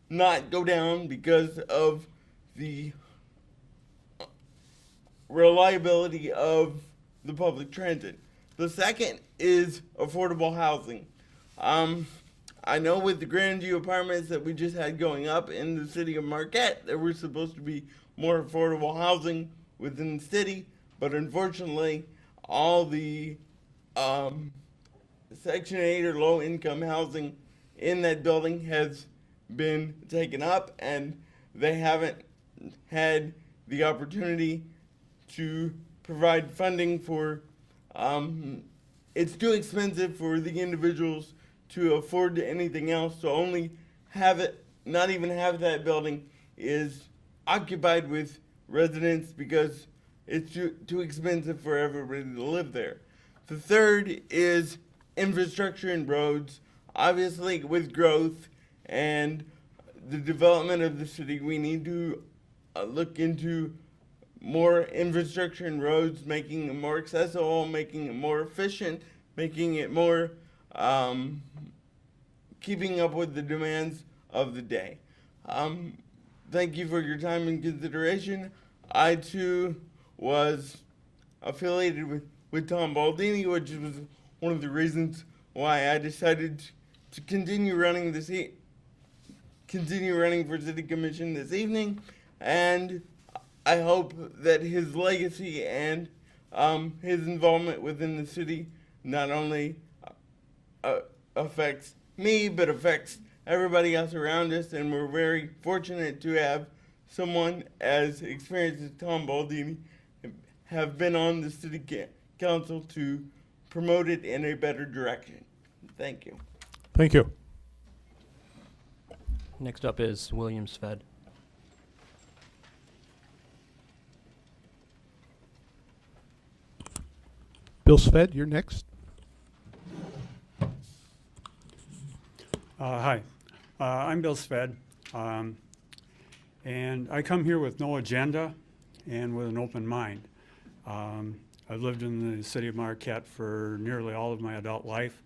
not go down because of the reliability of the public transit. The second is affordable housing. I know with the Grandview apartments that we just had going up in the city of Marquette, there was supposed to be more affordable housing within the city, but unfortunately, all the Section 8 or low-income housing in that building has been taken up, and they haven't had the opportunity to provide funding for, it's too expensive for the individuals to afford anything else, so only have it, not even have that building is occupied with residents because it's too expensive for everybody to live there. The third is infrastructure and roads. Obviously, with growth and the development of the city, we need to look into more infrastructure and roads, making it more accessible, making it more efficient, making it more keeping up with the demands of the day. Thank you for your time and consideration. I too was affiliated with Tom Baldini, which was one of the reasons why I decided to continue running for city commission this evening. And I hope that his legacy and his involvement within the city not only affects me, but affects everybody else around us. And we're very fortunate to have someone as experienced as Tom Baldini have been on the city council to promote it in a better direction. Thank you. Thank you. Next up is William Sved. Bill Sved, you're next. Hi, I'm Bill Sved, and I come here with no agenda and with an open mind. I've lived in the city of Marquette for nearly all of my adult life.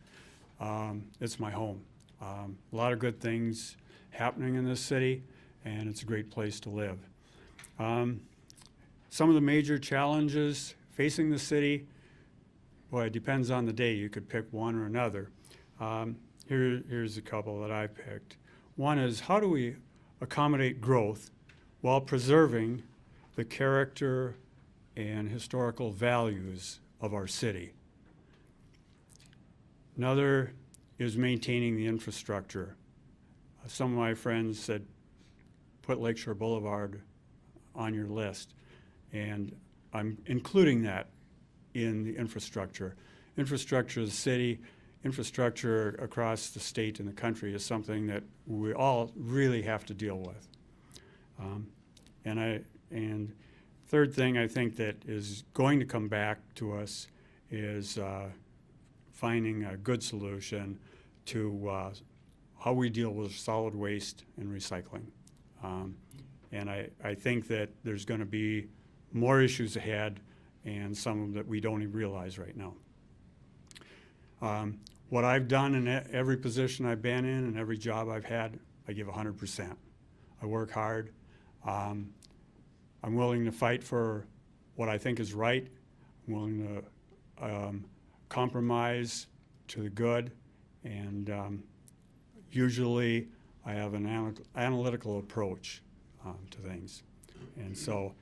It's my home. A lot of good things happening in this city, and it's a great place to live. Some of the major challenges facing the city, well, it depends on the day. You could pick one or another. Here's a couple that I picked. One is, how do we accommodate growth while preserving the character and historical values of our city? Another is maintaining the infrastructure. Some of my friends said, put Lakeshore Boulevard on your list, and I'm including that in the infrastructure. Infrastructure of the city, infrastructure across the state and the country is something that we all really have to deal with. And third thing I think that is going to come back to us is finding a good solution to how we deal with solid waste and recycling. And I think that there's going to be more issues ahead, and some that we don't even realize right now. What I've done in every position I've been in and every job I've had, I give 100%. I work hard. I'm willing to fight for what I think is right. I'm willing to compromise to the good, and usually I have an analytical approach to things. And so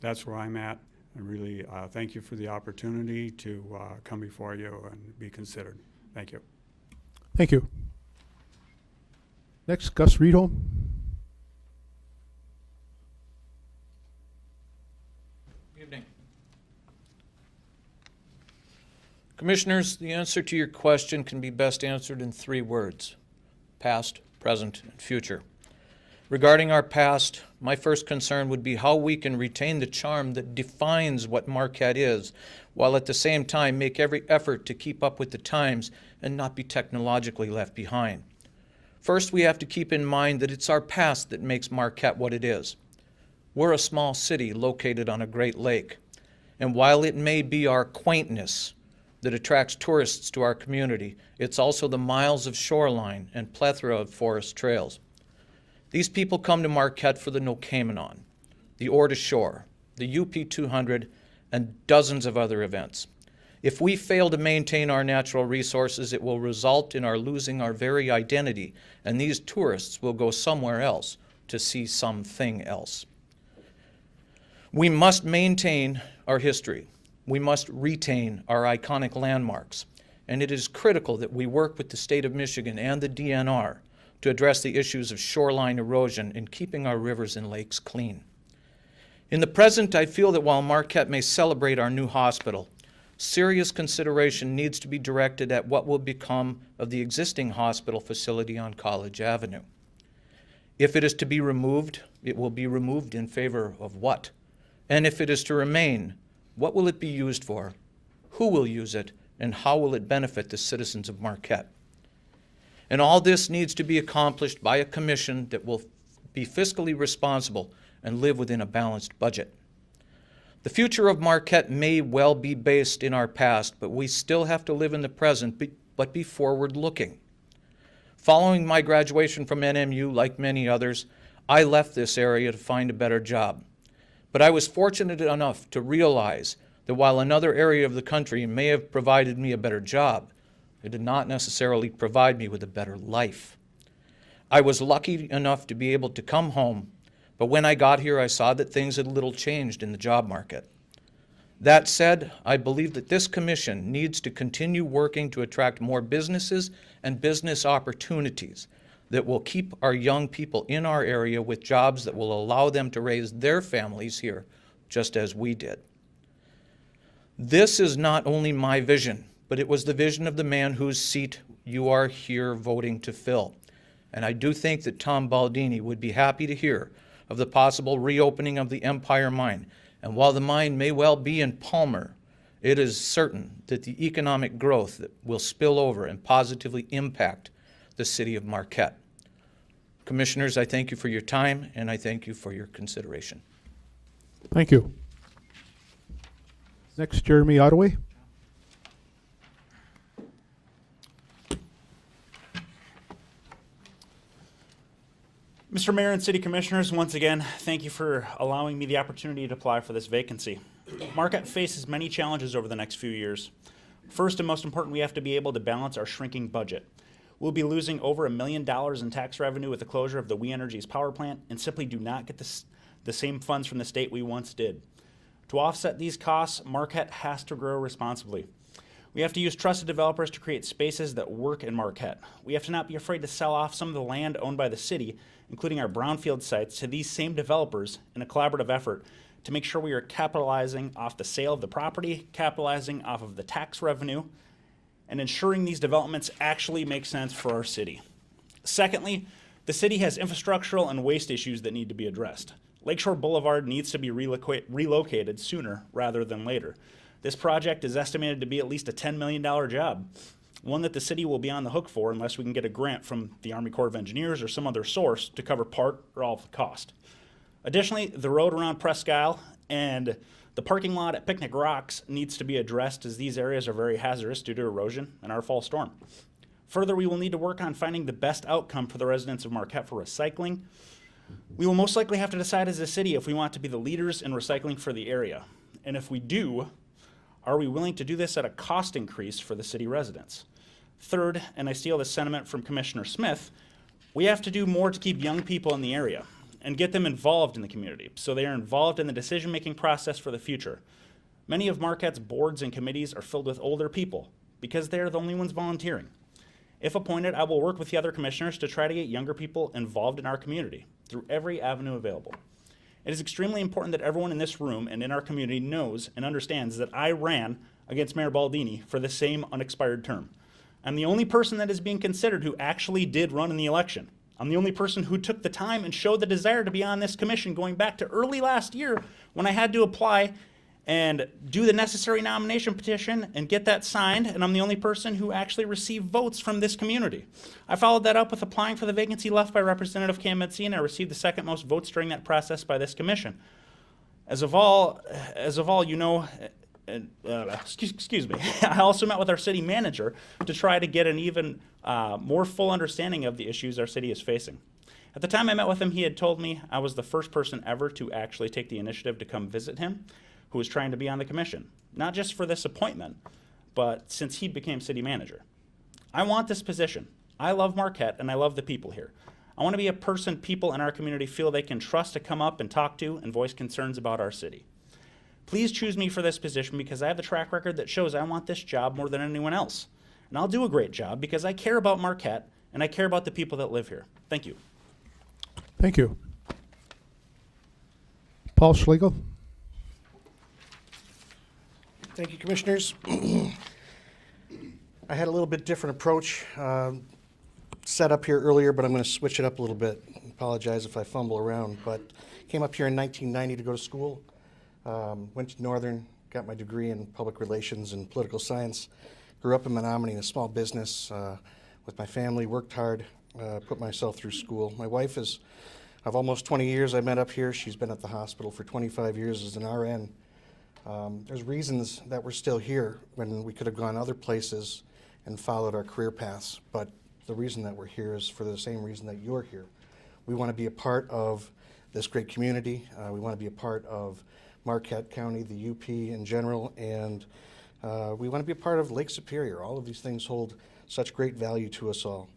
that's where I'm at. I really thank you for the opportunity to come before you and be considered. Thank you. Thank you. Next, Gus Riedholm. Evening. Commissioners, the answer to your question can be best answered in 3 words: past, present, and future. Regarding our past, my first concern would be how we can retain the charm that defines what Marquette is, while at the same time make every effort to keep up with the times and not be technologically left behind. First, we have to keep in mind that it's our past that makes Marquette what it is. We're a small city located on a great lake, and while it may be our quaintness that attracts tourists to our community, it's also the miles of shoreline and plethora of forest trails. These people come to Marquette for the Nokamanon, the Ore to Shore, the UP 200, and dozens of other events. If we fail to maintain our natural resources, it will result in our losing our very identity, and these tourists will go somewhere else to see something else. We must maintain our history. We must retain our iconic landmarks, and it is critical that we work with the state of Michigan and the DNR to address the issues of shoreline erosion and keeping our rivers and lakes clean. In the present, I feel that while Marquette may celebrate our new hospital, serious consideration needs to be directed at what will become of the existing hospital facility on College Avenue. If it is to be removed, it will be removed in favor of what? And if it is to remain, what will it be used for? Who will use it? And how will it benefit the citizens of Marquette? And all this needs to be accomplished by a commission that will be fiscally responsible and live within a balanced budget. The future of Marquette may well be based in our past, but we still have to live in the present, but be forward-looking. Following my graduation from NMU, like many others, I left this area to find a better job. But I was fortunate enough to realize that while another area of the country may have provided me a better job, it did not necessarily provide me with a better life. I was lucky enough to be able to come home, but when I got here, I saw that things had little changed in the job market. That said, I believe that this commission needs to continue working to attract more businesses and business opportunities that will keep our young people in our area with jobs that will allow them to raise their families here, just as we did. This is not only my vision, but it was the vision of the man whose seat you are here voting to fill. And I do think that Tom Baldini would be happy to hear of the possible reopening of the Empire Mine. And while the mine may well be in Palmer, it is certain that the economic growth that will spill over and positively impact the city of Marquette. Commissioners, I thank you for your time, and I thank you for your consideration. Thank you. Next, Jeremy Ottaway. Mr. Mayor and City Commissioners, once again, thank you for allowing me the opportunity to apply for this vacancy. Marquette faces many challenges over the next few years. First and most important, we have to be able to balance our shrinking budget. We'll be losing over $1 million in tax revenue with the closure of the We Energies power plant and simply do not get the same funds from the state we once did. To offset these costs, Marquette has to grow responsibly. We have to use trusted developers to create spaces that work in Marquette. We have to not be afraid to sell off some of the land owned by the city, including our brownfield sites, to these same developers in a collaborative effort to make sure we are capitalizing off the sale of the property, capitalizing off of the tax revenue, and ensuring these developments actually make sense for our city. Secondly, the city has infrastructural and waste issues that need to be addressed. Lakeshore Boulevard needs to be relocated sooner rather than later. This project is estimated to be at least a $10 million job, one that the city will be on the hook for unless we can get a grant from the Army Corps of Engineers or some other source to cover part or all of the cost. Additionally, the road around Presque Isle and the parking lot at Picnic Rocks needs to be addressed, as these areas are very hazardous due to erosion and our fall storm. Further, we will need to work on finding the best outcome for the residents of Marquette for recycling. We will most likely have to decide as a city if we want to be the leaders in recycling for the area. And if we do, are we willing to do this at a cost increase for the city residents? Third, and I steal this sentiment from Commissioner Smith, we have to do more to keep young people in the area and get them involved in the community so they are involved in the decision-making process for the future. Many of Marquette's boards and committees are filled with older people because they are the only ones volunteering. If appointed, I will work with the other commissioners to try to get younger people involved in our community through every avenue available. It is extremely important that everyone in this room and in our community knows and understands that I ran against Mayor Baldini for the same unexpired term. I'm the only person that is being considered who actually did run in the election. I'm the only person who took the time and showed the desire to be on this commission going back to early last year when I had to apply and do the necessary nomination petition and get that signed, and I'm the only person who actually received votes from this community. I followed that up with applying for the vacancy left by Representative Cam Metzine, and I received the second most votes during that process by this commission. As of all you know, excuse me, I also met with our city manager to try to get an even more full understanding of the issues our city is facing. At the time I met with him, he had told me I was the first person ever to actually take the initiative to come visit him, who was trying to be on the commission, not just for this appointment, but since he became city manager. I want this position. I love Marquette and I love the people here. I want to be a person people in our community feel they can trust to come up and talk to and voice concerns about our city. Please choose me for this position because I have the track record that shows I want this job more than anyone else. And I'll do a great job because I care about Marquette and I care about the people that live here. Thank you. Thank you. Paul Schlegel. Thank you, Commissioners. I had a little bit different approach set up here earlier, but I'm going to switch it up a little bit. Apologize if I fumble around, but came up here in 1990 to go to school. Went to Northern, got my degree in public relations and political science. Grew up in Menominee in a small business with my family, worked hard, put myself through school. My wife is of almost 20 years I met up here. She's been at the hospital for 25 years as an RN. There's reasons that we're still here when we could have gone other places and followed our career paths, but the reason that we're here is for the same reason that you're here. We want to be a part of this great community. We want to be a part of Marquette County, the UP in general, and we want to be a part of Lake Superior. All of these things hold such great value to us all.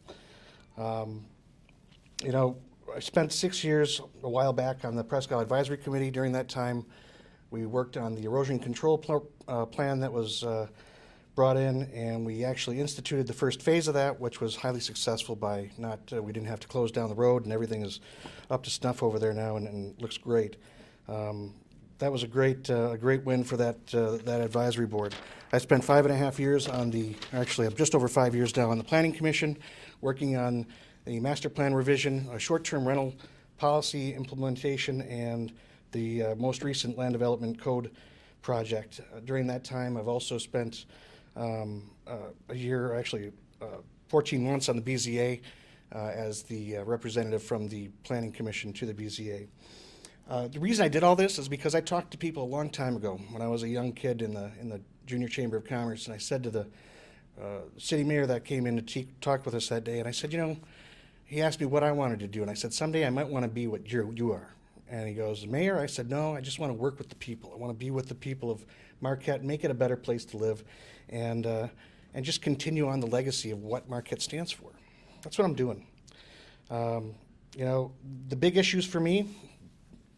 You know, I spent 6 years a while back on the Presque Isle Advisory Committee. During that time, we worked on the erosion control plan that was brought in, and we actually instituted the first phase of that, which was highly successful by not, we didn't have to close down the road, and everything is up to snuff over there now and looks great. That was a great win for that advisory board. I spent 5.5 years on actually I'm just over 5 years now on the Planning Commission, working on the master plan revision, a short-term rental policy implementation, and the most recent land development code project. During that time, I've also spent a year, actually 14 months on the BZA as the representative from the Planning Commission to the BZA. The reason I did all this is because I talked to people a long time ago when I was a young kid in the Junior Chamber of Commerce, and I said to the city mayor that came in to talk with us that day, and I said, you know, he asked me what I wanted to do, and I said, someday I might want to be what you are. And he goes, Mayor? I said, no, I just want to work with the people. I want to be with the people of Marquette, make it a better place to live, and just continue on the legacy of what Marquette stands for. That's what I'm doing. You know, the big issues for me,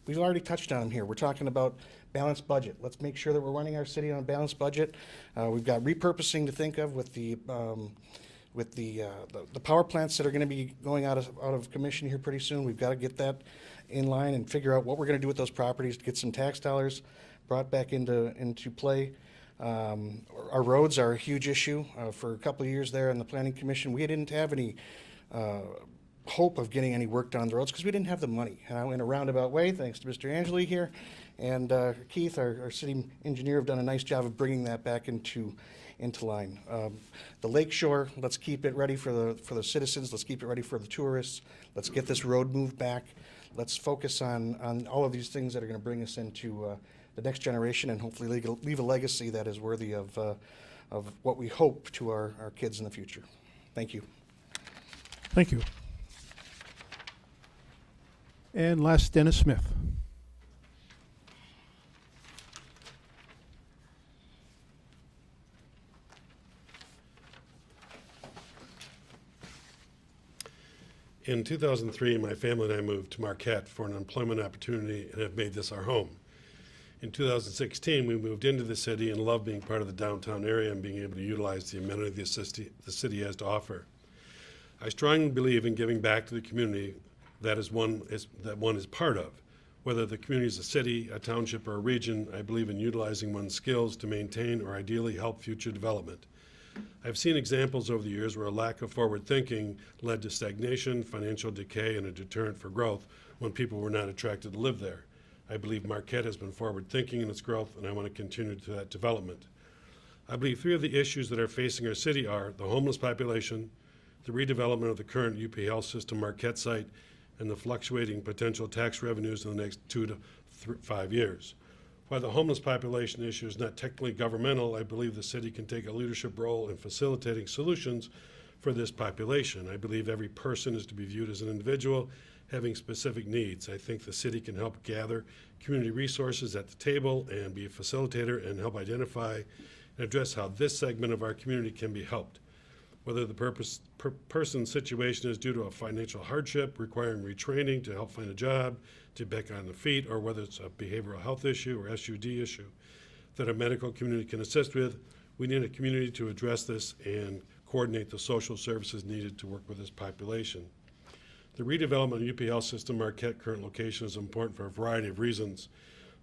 we've already touched on them here. We're talking about balanced budget. Let's make sure that we're running our city on a balanced budget. We've got repurposing to think of with the power plants that are going to be going out of commission here pretty soon. We've got to get that in line and figure out what we're going to do with those properties to get some tax dollars brought back into play. Our roads are a huge issue. For a couple of years there in the Planning Commission, we didn't have any hope of getting any work done on the roads because we didn't have the money. In a roundabout way, thanks to Mr. Angeli here, and Keith, our city engineer, have done a nice job of bringing that back into line. The lake shore, let's keep it ready for the citizens. Let's keep it ready for the tourists. Let's get this road moved back. Let's focus on all of these things that are going to bring us into the next generation and hopefully leave a legacy that is worthy of what we hope to our kids in the future. Thank you. Thank you. And last, Dennis Smith. In 2003, my family and I moved to Marquette for an employment opportunity and have made this our home. In 2016, we moved into the city and love being part of the downtown area and being able to utilize the amenities the city has to offer. I strongly believe in giving back to the community that one is part of. Whether the community is a city, a township, or a region, I believe in utilizing one's skills to maintain or ideally help future development. I've seen examples over the years where a lack of forward thinking led to stagnation, financial decay, and a deterrent for growth when people were not attracted to live there. I believe Marquette has been forward thinking in its growth, and I want to continue to that development. I believe three of the issues that are facing our city are the homeless population, the redevelopment of the current UP Health System Marquette site, and the fluctuating potential tax revenues in the next 2 to 5 years. While the homeless population issue is not technically governmental, I believe the city can take a leadership role in facilitating solutions for this population. I believe every person is to be viewed as an individual having specific needs. I think the city can help gather community resources at the table and be a facilitator and help identify and address how this segment of our community can be helped. Whether the person's situation is due to a financial hardship requiring retraining to help find a job, to back on the feet, or whether it's a behavioral health issue or SUD issue that our medical community can assist with, we need a community to address this and coordinate the social services needed to work with this population. The redevelopment of UP Health System Marquette current location is important for a variety of reasons.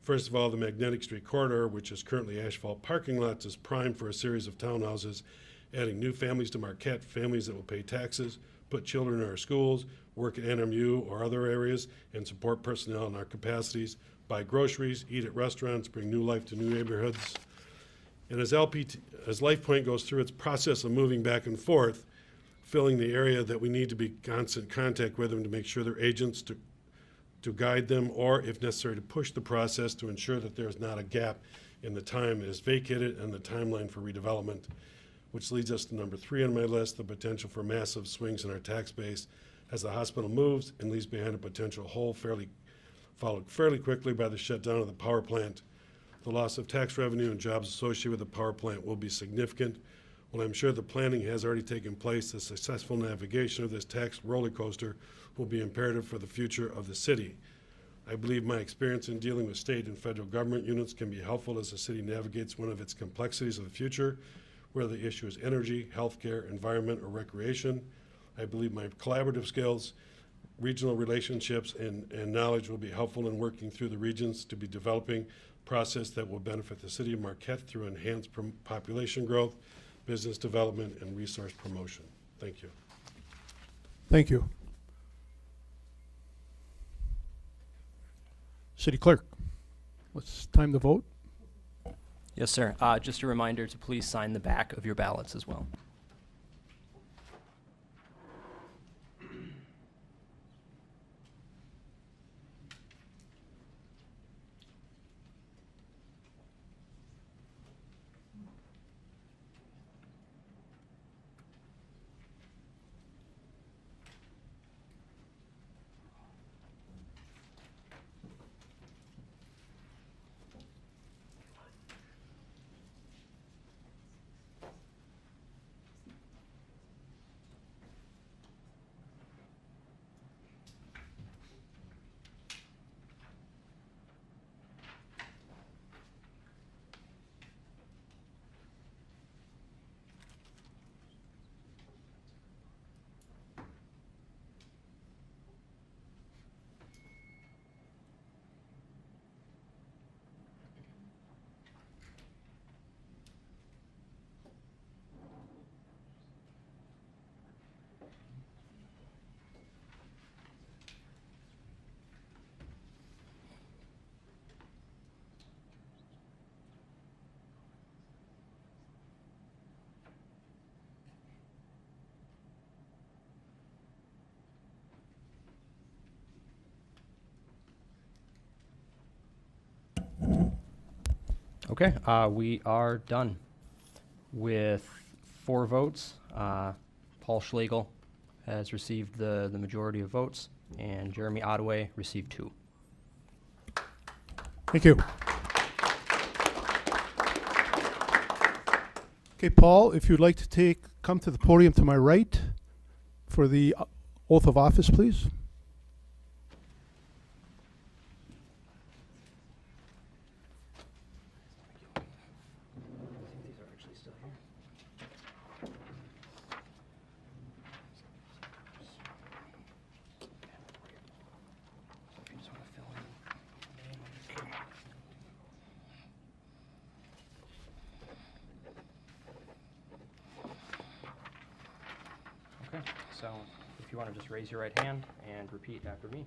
First of all, the Magnetic Street corridor, which is currently asphalt parking lots, is primed for a series of townhouses, adding new families to Marquette, families that will pay taxes, put children in our schools, work at NMU or other areas, and support personnel in our capacities, buy groceries, eat at restaurants, bring new life to new neighborhoods. And as LifePoint goes through its process of moving back and forth, filling the area that we need to be constant contact with them to make sure they're agents to guide them, or if necessary to push the process to ensure that there's not a gap in the time that is vacated and the timeline for redevelopment, which leads us to number 3 on my list, the potential for massive swings in our tax base as the hospital moves and leaves behind a potential hole fairly followed fairly quickly by the shutdown of the power plant. The loss of tax revenue and jobs associated with the power plant will be significant. While I'm sure the planning has already taken place, the successful navigation of this tax roller coaster will be imperative for the future of the city. I believe my experience in dealing with state and federal government units can be helpful as the city navigates one of its complexities of the future, whether the issue is energy, healthcare, environment, or recreation. I believe my collaborative skills, regional relationships, and knowledge will be helpful in working through the regions to be developing a process that will benefit the city of Marquette through enhanced population growth, business development, and resource promotion. Thank you. Thank you. City Clerk, it's time to vote. Yes, sir. Just a reminder to please sign the back of your ballots as well. Okay, we are done with 4 votes. Paul Schlegel has received the majority of votes, and Jeremy Ottaway received 2. Thank you. Okay, Paul, if you'd like to come to the podium to my right for the oath of office, please. So if you want to just raise your right hand and repeat after me.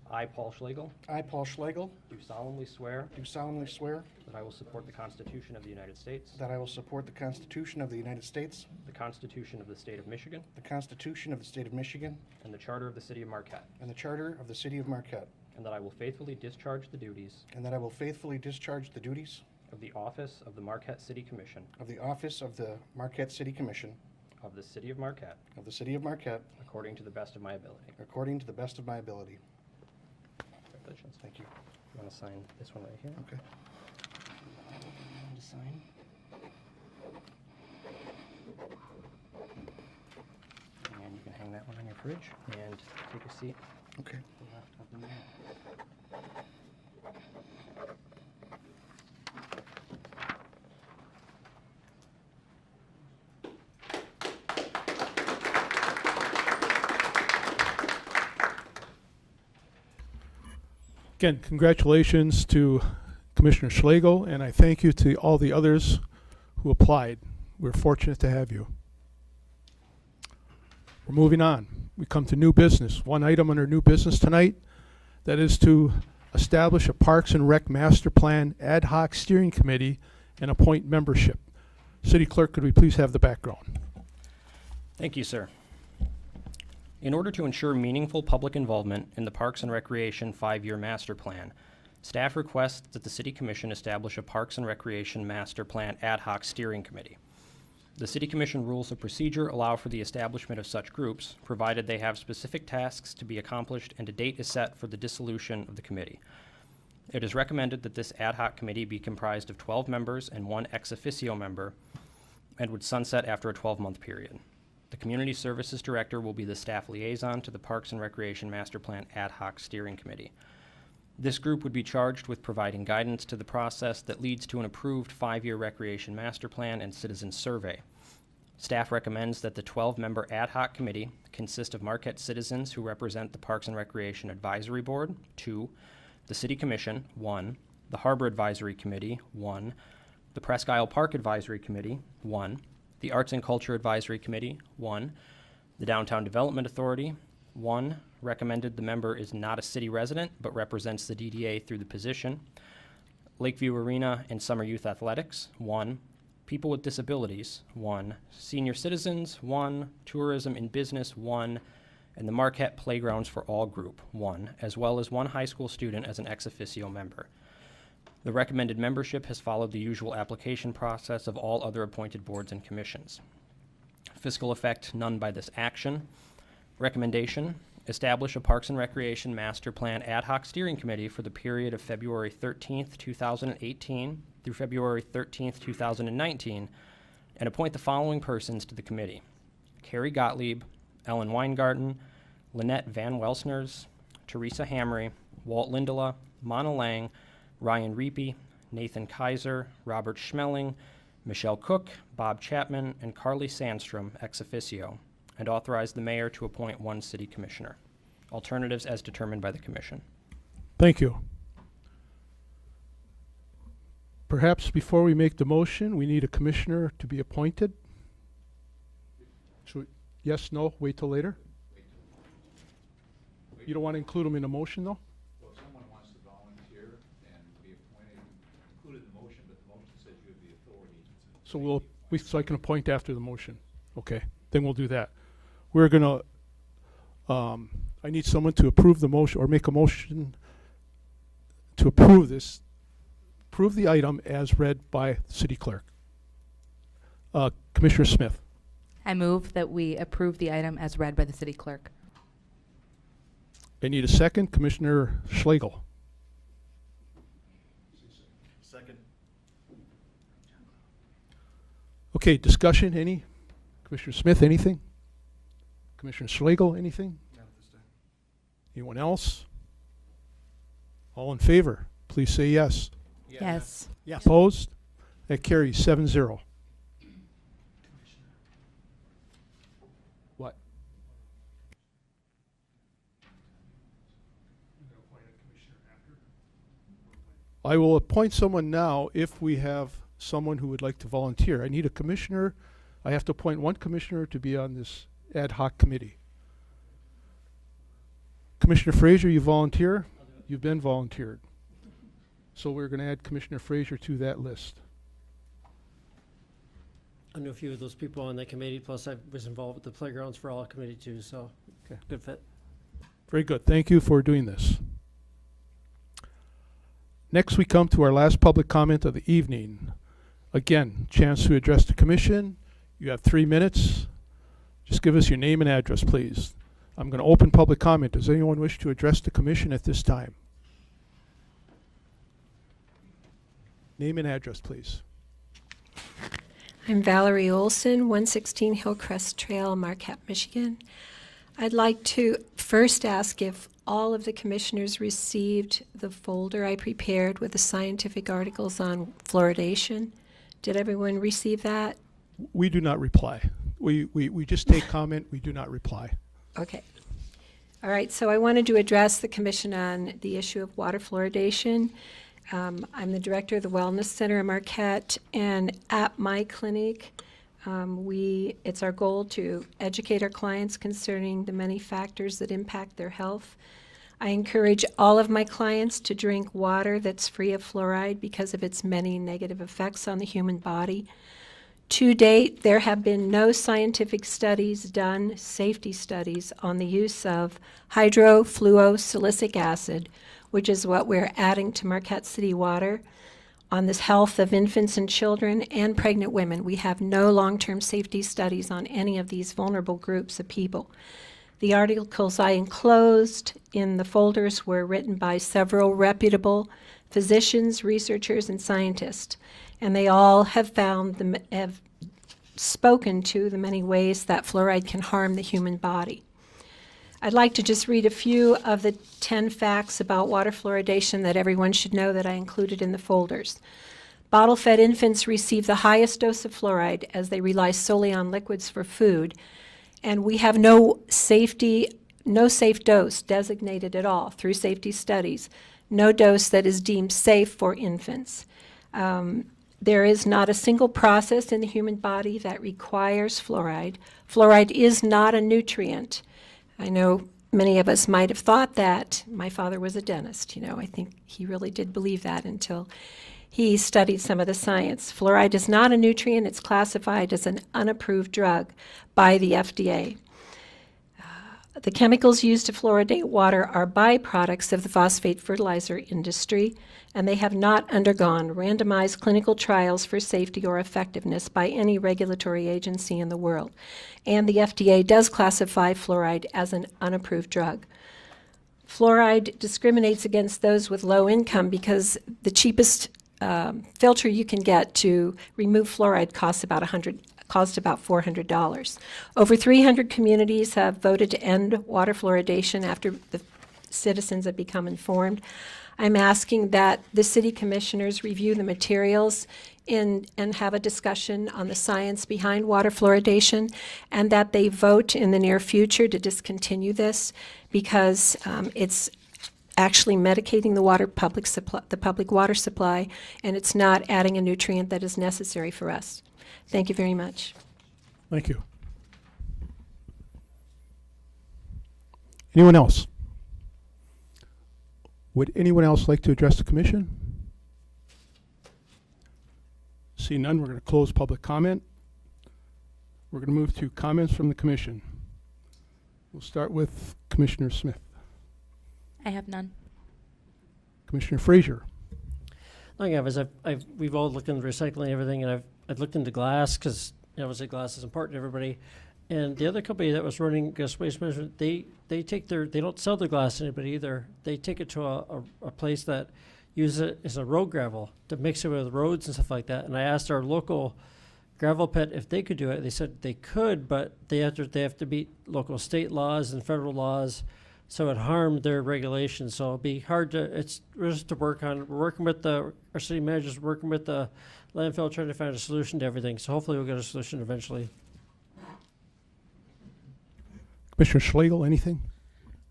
I, Paul Schlegel, I, Paul Schlegel, do solemnly swear do solemnly swear that I will support the Constitution of the United States, that I will support the Constitution of the United States, the Constitution of the State of Michigan, the Constitution of the State of Michigan, and the Charter of the City of Marquette, and the Charter of the City of Marquette, and that I will faithfully discharge the duties and that I will faithfully discharge the duties of the office of the Marquette City Commission of the office of the Marquette City Commission of the City of Marquette of the City of Marquette according to the best of my ability. according to the best of my ability. Congratulations. Thank you. You want to sign this one right here? Okay. To sign. And you can hang that one on your fridge and take a seat. Okay. to the left of the mayor. Again, congratulations to Commissioner Schlegel, and I thank you to all the others who applied. We're fortunate to have you. We're moving on. We come to new business. One item under new business tonight, that is to establish a Parks and Rec Master Plan Ad Hoc Steering Committee and appoint membership. City Clerk, could we please have the background? Thank you, sir. In order to ensure meaningful public involvement in the Parks and Recreation 5-year master plan, staff requests that the City Commission establish a Parks and Recreation Master Plan Ad Hoc Steering Committee. The City Commission rules of procedure allow for the establishment of such groups, provided they have specific tasks to be accomplished and a date is set for the dissolution of the committee. It is recommended that this ad hoc committee be comprised of 12 members and 1 ex officio member and would sunset after a 12-month period. The Community Services Director will be the staff liaison to the Parks and Recreation Master Plan Ad Hoc Steering Committee. This group would be charged with providing guidance to the process that leads to an approved 5-year recreation master plan and citizen survey. Staff recommends that the 12-member ad hoc committee consist of Marquette citizens who represent the Parks and Recreation Advisory Board, 2, the City Commission, 1, the Harbor Advisory Committee, 1, the Presque Isle Park Advisory Committee, 1, the Arts and Culture Advisory Committee, 1, the Downtown Development Authority, 1, recommended the member is not a city resident but represents the DDA through the position, Lakeview Arena and Summer Youth Athletics, 1, People with Disabilities, 1, Senior Citizens, 1, Tourism and Business, 1, and the Marquette Playgrounds for All Group, 1, as well as 1 high school student as an ex officio member. The recommended membership has followed the usual application process of all other appointed boards and commissions. Fiscal effect, none by this action. Recommendation, establish a Parks and Recreation Master Plan Ad Hoc Steering Committee for the period of February 13th, 2018 through February 13th, 2019, and appoint the following persons to the committee: Carrie Gottlieb, Ellen Weingarten, Lynette Van Welsners, Teresa Hamry, Walt Lindela, Mona Lang, Ryan Reapy, Nathan Kaiser, Robert Schmeling, Michelle Cook, Bob Chapman, and Carly Sandstrom ex officio, and authorize the mayor to appoint 1 city commissioner. Alternatives as determined by the commission. Thank you. Perhaps before we make the motion, we need a commissioner to be appointed. Should we, yes, no, wait till later? You don't want to include them in a motion, though? Well, if someone wants to volunteer and be appointed, included in the motion, but the motion says you have the authority. So so I can appoint after the motion. Okay, then we'll do that. We're gonna, I need someone to approve the motion or make a motion to approve the item as read by the city clerk. Commissioner Smith. I move that we approve the item as read by the city clerk. I need a second. Commissioner Schlegel. Second. Okay, discussion, any? Commissioner Smith, anything? Commissioner Schlegel, anything? Not at this time. Anyone else? All in favor, please say yes. Yes. Yes. Opposed? That carries 7-0. What? I will appoint someone now if we have someone who would like to volunteer. I need a commissioner. I have to appoint 1 commissioner to be on this ad hoc committee. Commissioner Frazier, you volunteer? You've been volunteered. So we're going to add Commissioner Frazier to that list. I know a few of those people on that committee, plus I was involved with the Playgrounds for All committee too, so Okay. good fit. Very good. Thank you for doing this. Next, we come to our last public comment of the evening. Again, chance to address the commission. You have 3 minutes. Just give us your name and address, please. I'm going to open public comment. Does anyone wish to address the commission at this time? Name and address, please. I'm Valerie Olson, 116 Hillcrest Trail, Marquette, Michigan. I'd like to first ask if all of the commissioners received the folder I prepared with the scientific articles on fluoridation. Did everyone receive that? We do not reply. We just take comment. We do not reply. Okay. All right, so I wanted to address the commission on the issue of water fluoridation. I'm the director of the Wellness Center in Marquette, and at my clinic, it's our goal to educate our clients concerning the many factors that impact their health. I encourage all of my clients to drink water that's free of fluoride because of its many negative effects on the human body. To date, there have been no scientific studies done, safety studies, on the use of hydrofluosilicic acid, which is what we're adding to Marquette City water. on this health of infants and children and pregnant women. We have no long-term safety studies on any of these vulnerable groups of people. The articles I enclosed in the folders were written by several reputable physicians, researchers, and scientists, and they all have spoken to the many ways that fluoride can harm the human body. I'd like to just read a few of the 10 facts about water fluoridation that everyone should know that I included in the folders. Bottle-fed infants receive the highest dose of fluoride as they rely solely on liquids for food, and we have no safe dose designated at all through safety studies, no dose that is deemed safe for infants. There is not a single process in the human body that requires fluoride. Fluoride is not a nutrient. I know many of us might have thought that. My father was a dentist, I think he really did believe that until he studied some of the science. Fluoride is not a nutrient. It's classified as an unapproved drug by the FDA. The chemicals used to fluoridate water are byproducts of the phosphate fertilizer industry, and they have not undergone randomized clinical trials for safety or effectiveness by any regulatory agency in the world. And the FDA does classify fluoride as an unapproved drug. Fluoride discriminates against those with low income because the cheapest filter you can get to remove fluoride costs about $400. Over 300 communities have voted to end water fluoridation after the citizens have become informed. I'm asking that the city commissioners review the materials and have a discussion on the science behind water fluoridation, and that they vote in the near future to discontinue this because it's actually medicating the public water supply, and it's not adding a nutrient that is necessary for us. Thank you very much. Thank you. Anyone else? Would anyone else like to address the commission? See none, we're going to close public comment. We're going to move to comments from the commission. We'll start with Commissioner Smith. I have none. Commissioner Frazier. All I have is we've all looked into recycling and everything, and I've looked into glass because obviously glass is important to everybody. And the other company that was running waste management, they don't sell the glass to anybody either. They take it to a place that uses it as a road gravel to mix it with roads and stuff like that. And I asked our local gravel pit if they could do it. They said they could, but they have to meet local state laws and federal laws, so it harmed their regulations. So it'll be hard to work on. We're working with our city managers, working with the landfill, trying to find a solution to everything. So hopefully we'll get a solution eventually. Commissioner Schlegel, anything?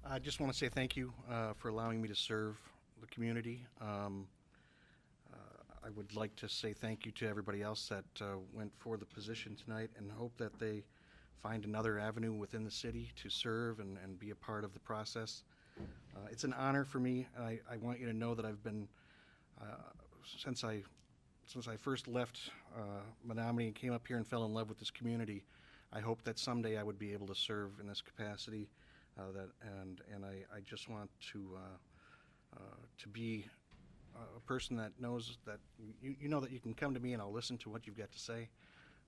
I just want to say thank you for allowing me to serve the community. I would like to say thank you to everybody else that went for the position tonight, and hope that they find another avenue within the city to serve and be a part of the process. It's an honor for me. I want you to know that I've been, since I first left Menominee and came up here and fell in love with this community, I hope that someday I would be able to serve in this capacity. I just want to be a person that knows that you know that you can come to me and I'll listen to what you've got to say.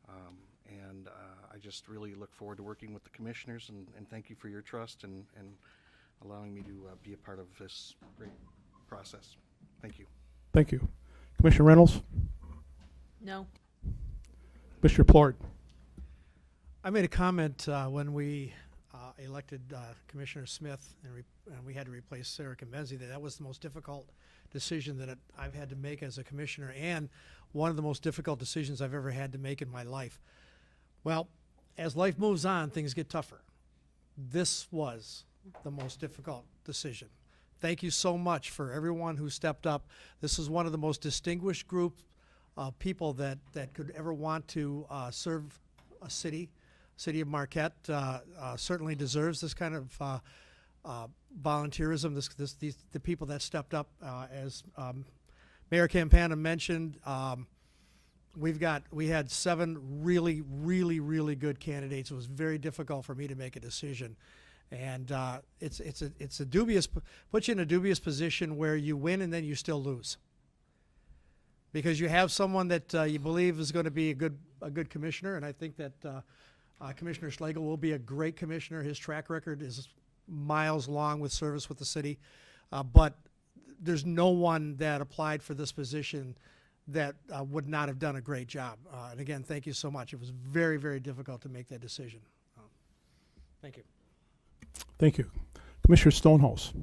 I just really look forward to working with the commissioners, and thank you for your trust and allowing me to be a part of this great process. Thank you. Thank you. Commissioner Reynolds? No. Commissioner Plord? I made a comment when we elected Commissioner Smith and we had to replace Sarah Conbenzi that was the most difficult decision that I've had to make as a commissioner, and one of the most difficult decisions I've ever had to make in my life. Well, as life moves on, things get tougher. This was the most difficult decision. Thank you so much for everyone who stepped up. This is one of the most distinguished group of people that could ever want to serve a city. City of Marquette certainly deserves this kind of volunteerism. The people that stepped up, as Mayor Campana mentioned, we had 7 really good candidates. It was very difficult for me to make a decision, and it's a dubious, puts you in a dubious position where you win and then you still lose. because you have someone that you believe is going to be a good commissioner, and I think that Commissioner Schlegel will be a great commissioner. His track record is miles long with service with the city, but there's no one that applied for this position that would not have done a great job. And again, thank you so much. It was very, very difficult to make that decision. Thank you. Thank you. Commissioner Stonehouse.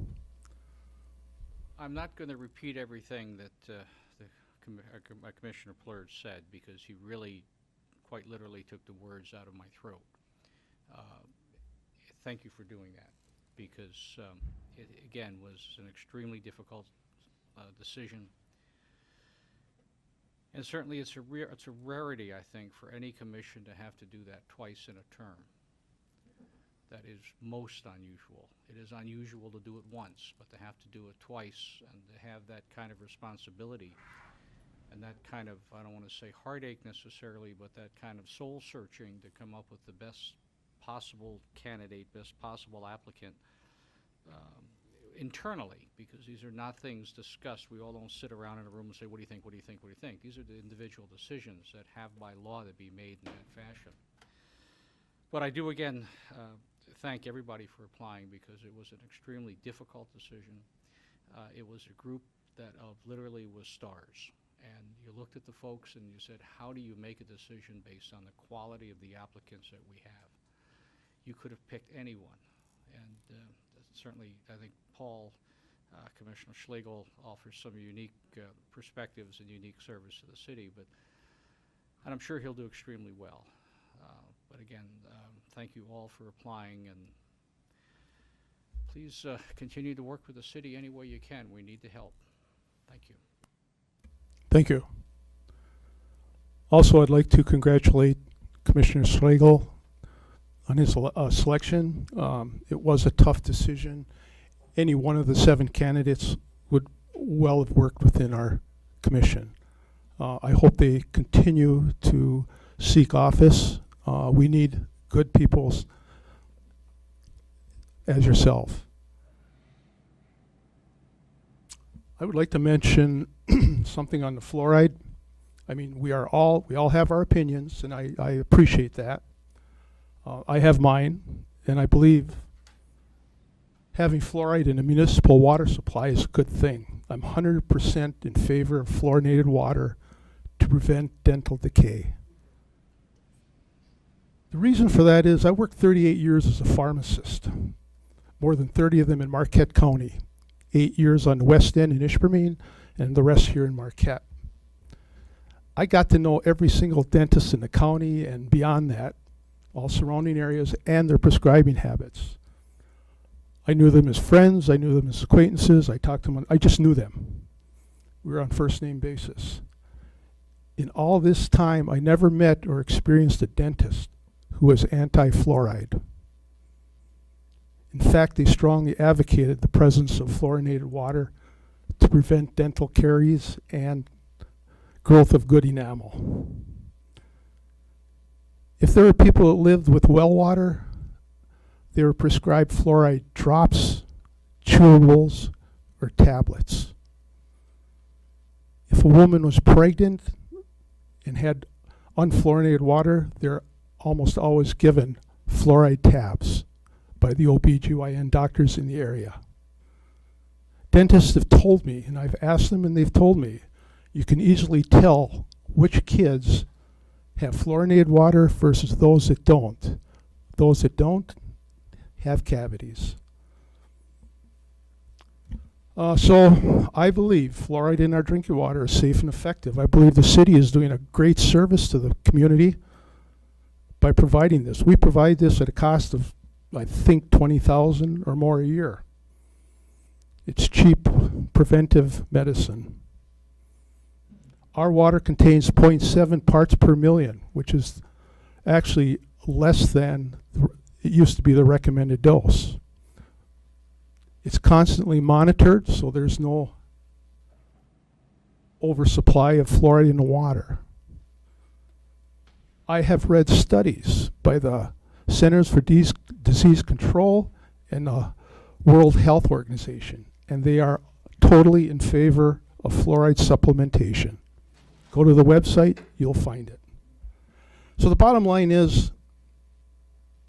I'm not going to repeat everything that Commissioner Plurd said, because he really, quite literally, took the words out of my throat. Thank you for doing that, because it, again, was an extremely difficult decision. And certainly it's a rarity, I think, for any commission to have to do that twice in a term. That is most unusual. It is unusual to do it once, but to have to do it twice and to have that kind of responsibility and that kind of, I don't want to say heartache necessarily, but that kind of soul searching to come up with the best possible candidate, best possible applicant internally, because these are not things discussed. We all don't sit around in a room and say, what do you think, what do you think, what do you think? These are the individual decisions that have by law to be made in that fashion. But I do again thank everybody for applying, because it was an extremely difficult decision. It was a group that literally was stars. And you looked at the folks and you said, how do you make a decision based on the quality of the applicants that we have? You could have picked anyone. And certainly, I think Paul, Commissioner Schlegel, offers some unique perspectives and unique service to the city, and I'm sure he'll do extremely well. But again, thank you all for applying, and please continue to work with the city any way you can. We need the help. Thank you. Thank you. Also, I'd like to congratulate Commissioner Schlegel on his selection. It was a tough decision. Any one of the 7 candidates would well have worked within our commission. I hope they continue to seek office. We need good people as yourself. I would like to mention something on the fluoride. I mean, we all have our opinions, and I appreciate that. I have mine, and I believe having fluoride in a municipal water supply is a good thing. I'm 100% in favor of fluorinated water to prevent dental decay. The reason for that is I worked 38 years as a pharmacist, more than 30 of them in Marquette County, 8 years on the West End in Ishpeming, and the rest here in Marquette. I got to know every single dentist in the county and beyond that, all surrounding areas, and their prescribing habits. I knew them as friends, I knew them as acquaintances, I talked to them, I just knew them. We were on first name basis. In all this time, I never met or experienced a dentist who was anti-fluoride. In fact, they strongly advocated the presence of fluorinated water to prevent dental caries and growth of good enamel. If there were people that lived with well water, they were prescribed fluoride drops, chewables, or tablets. If a woman was pregnant and had unfluorinated water, they're almost always given fluoride tabs by the OBGYN doctors in the area. Dentists have told me, and I've asked them and they've told me, you can easily tell which kids have fluorinated water versus those that don't. Those that don't have cavities. So I believe fluoride in our drinking water is safe and effective. I believe the city is doing a great service to the community by providing this. We provide this at a cost of, I think, $20,000 or more a year. It's cheap preventive medicine. Our water contains 0.7 parts per million, which is actually less than it used to be the recommended dose. It's constantly monitored, so there's no oversupply of fluoride in the water. I have read studies by the Centers for Disease Control and the World Health Organization, and they are totally in favor of fluoride supplementation. Go to the website, you'll find it. So the bottom line is,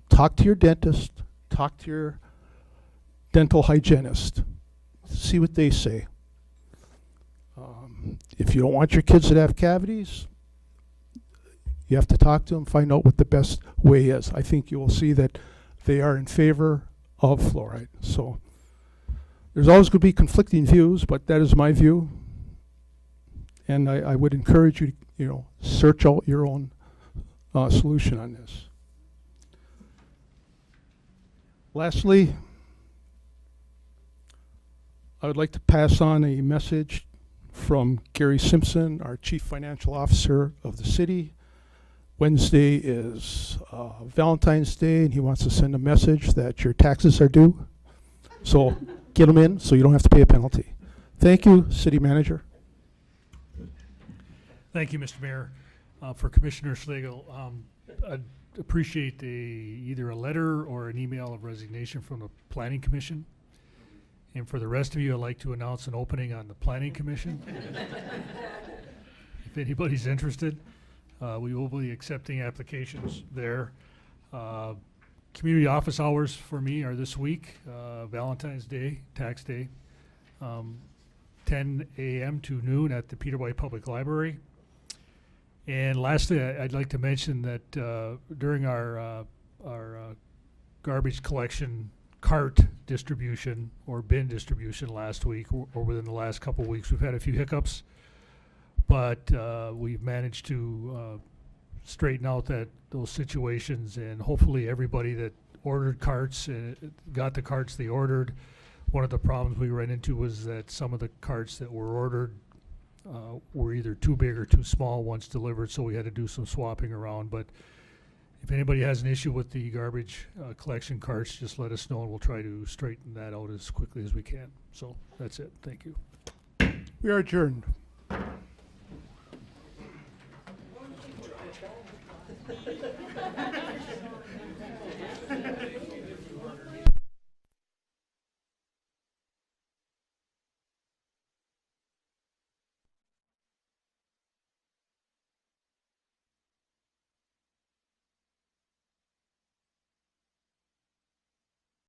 talk to your dentist, talk to your dental hygienist, see what they say. If you don't want your kids to have cavities, you have to talk to them, find out what the best way is. I think you will see that they are in favor of fluoride. So there's always going to be conflicting views, but that is my view. And I would encourage you to, search out your own solution on this. Lastly, I would like to pass on a message from Gary Simpson, our Chief Financial Officer of the city. Wednesday is Valentine's Day, and he wants to send a message that your taxes are due. So get them in so you don't have to pay a penalty. Thank you, City Manager. Thank you, Mr. Mayor. For Commissioner Schlegel, I'd appreciate either a letter or an email of resignation from the Planning Commission. And for the rest of you, I'd like to announce an opening on the Planning Commission. If anybody's interested, we will be accepting applications there. Community office hours for me are this week, Valentine's Day, Tax Day, 10 a.m. to noon at the Peter White Public Library. And lastly, I'd like to mention that during our garbage collection cart distribution or bin distribution last week or within the last couple of weeks, we've had a few hiccups, but we've managed to straighten out those situations, and hopefully everybody that ordered carts got the carts they ordered. One of the problems we ran into was that some of the carts that were ordered were either too big or too small once delivered, so we had to do some swapping around. But if anybody has an issue with the garbage collection carts, just let us know and we'll try to straighten that out as quickly as we can. So that's it. Thank you. We are adjourned.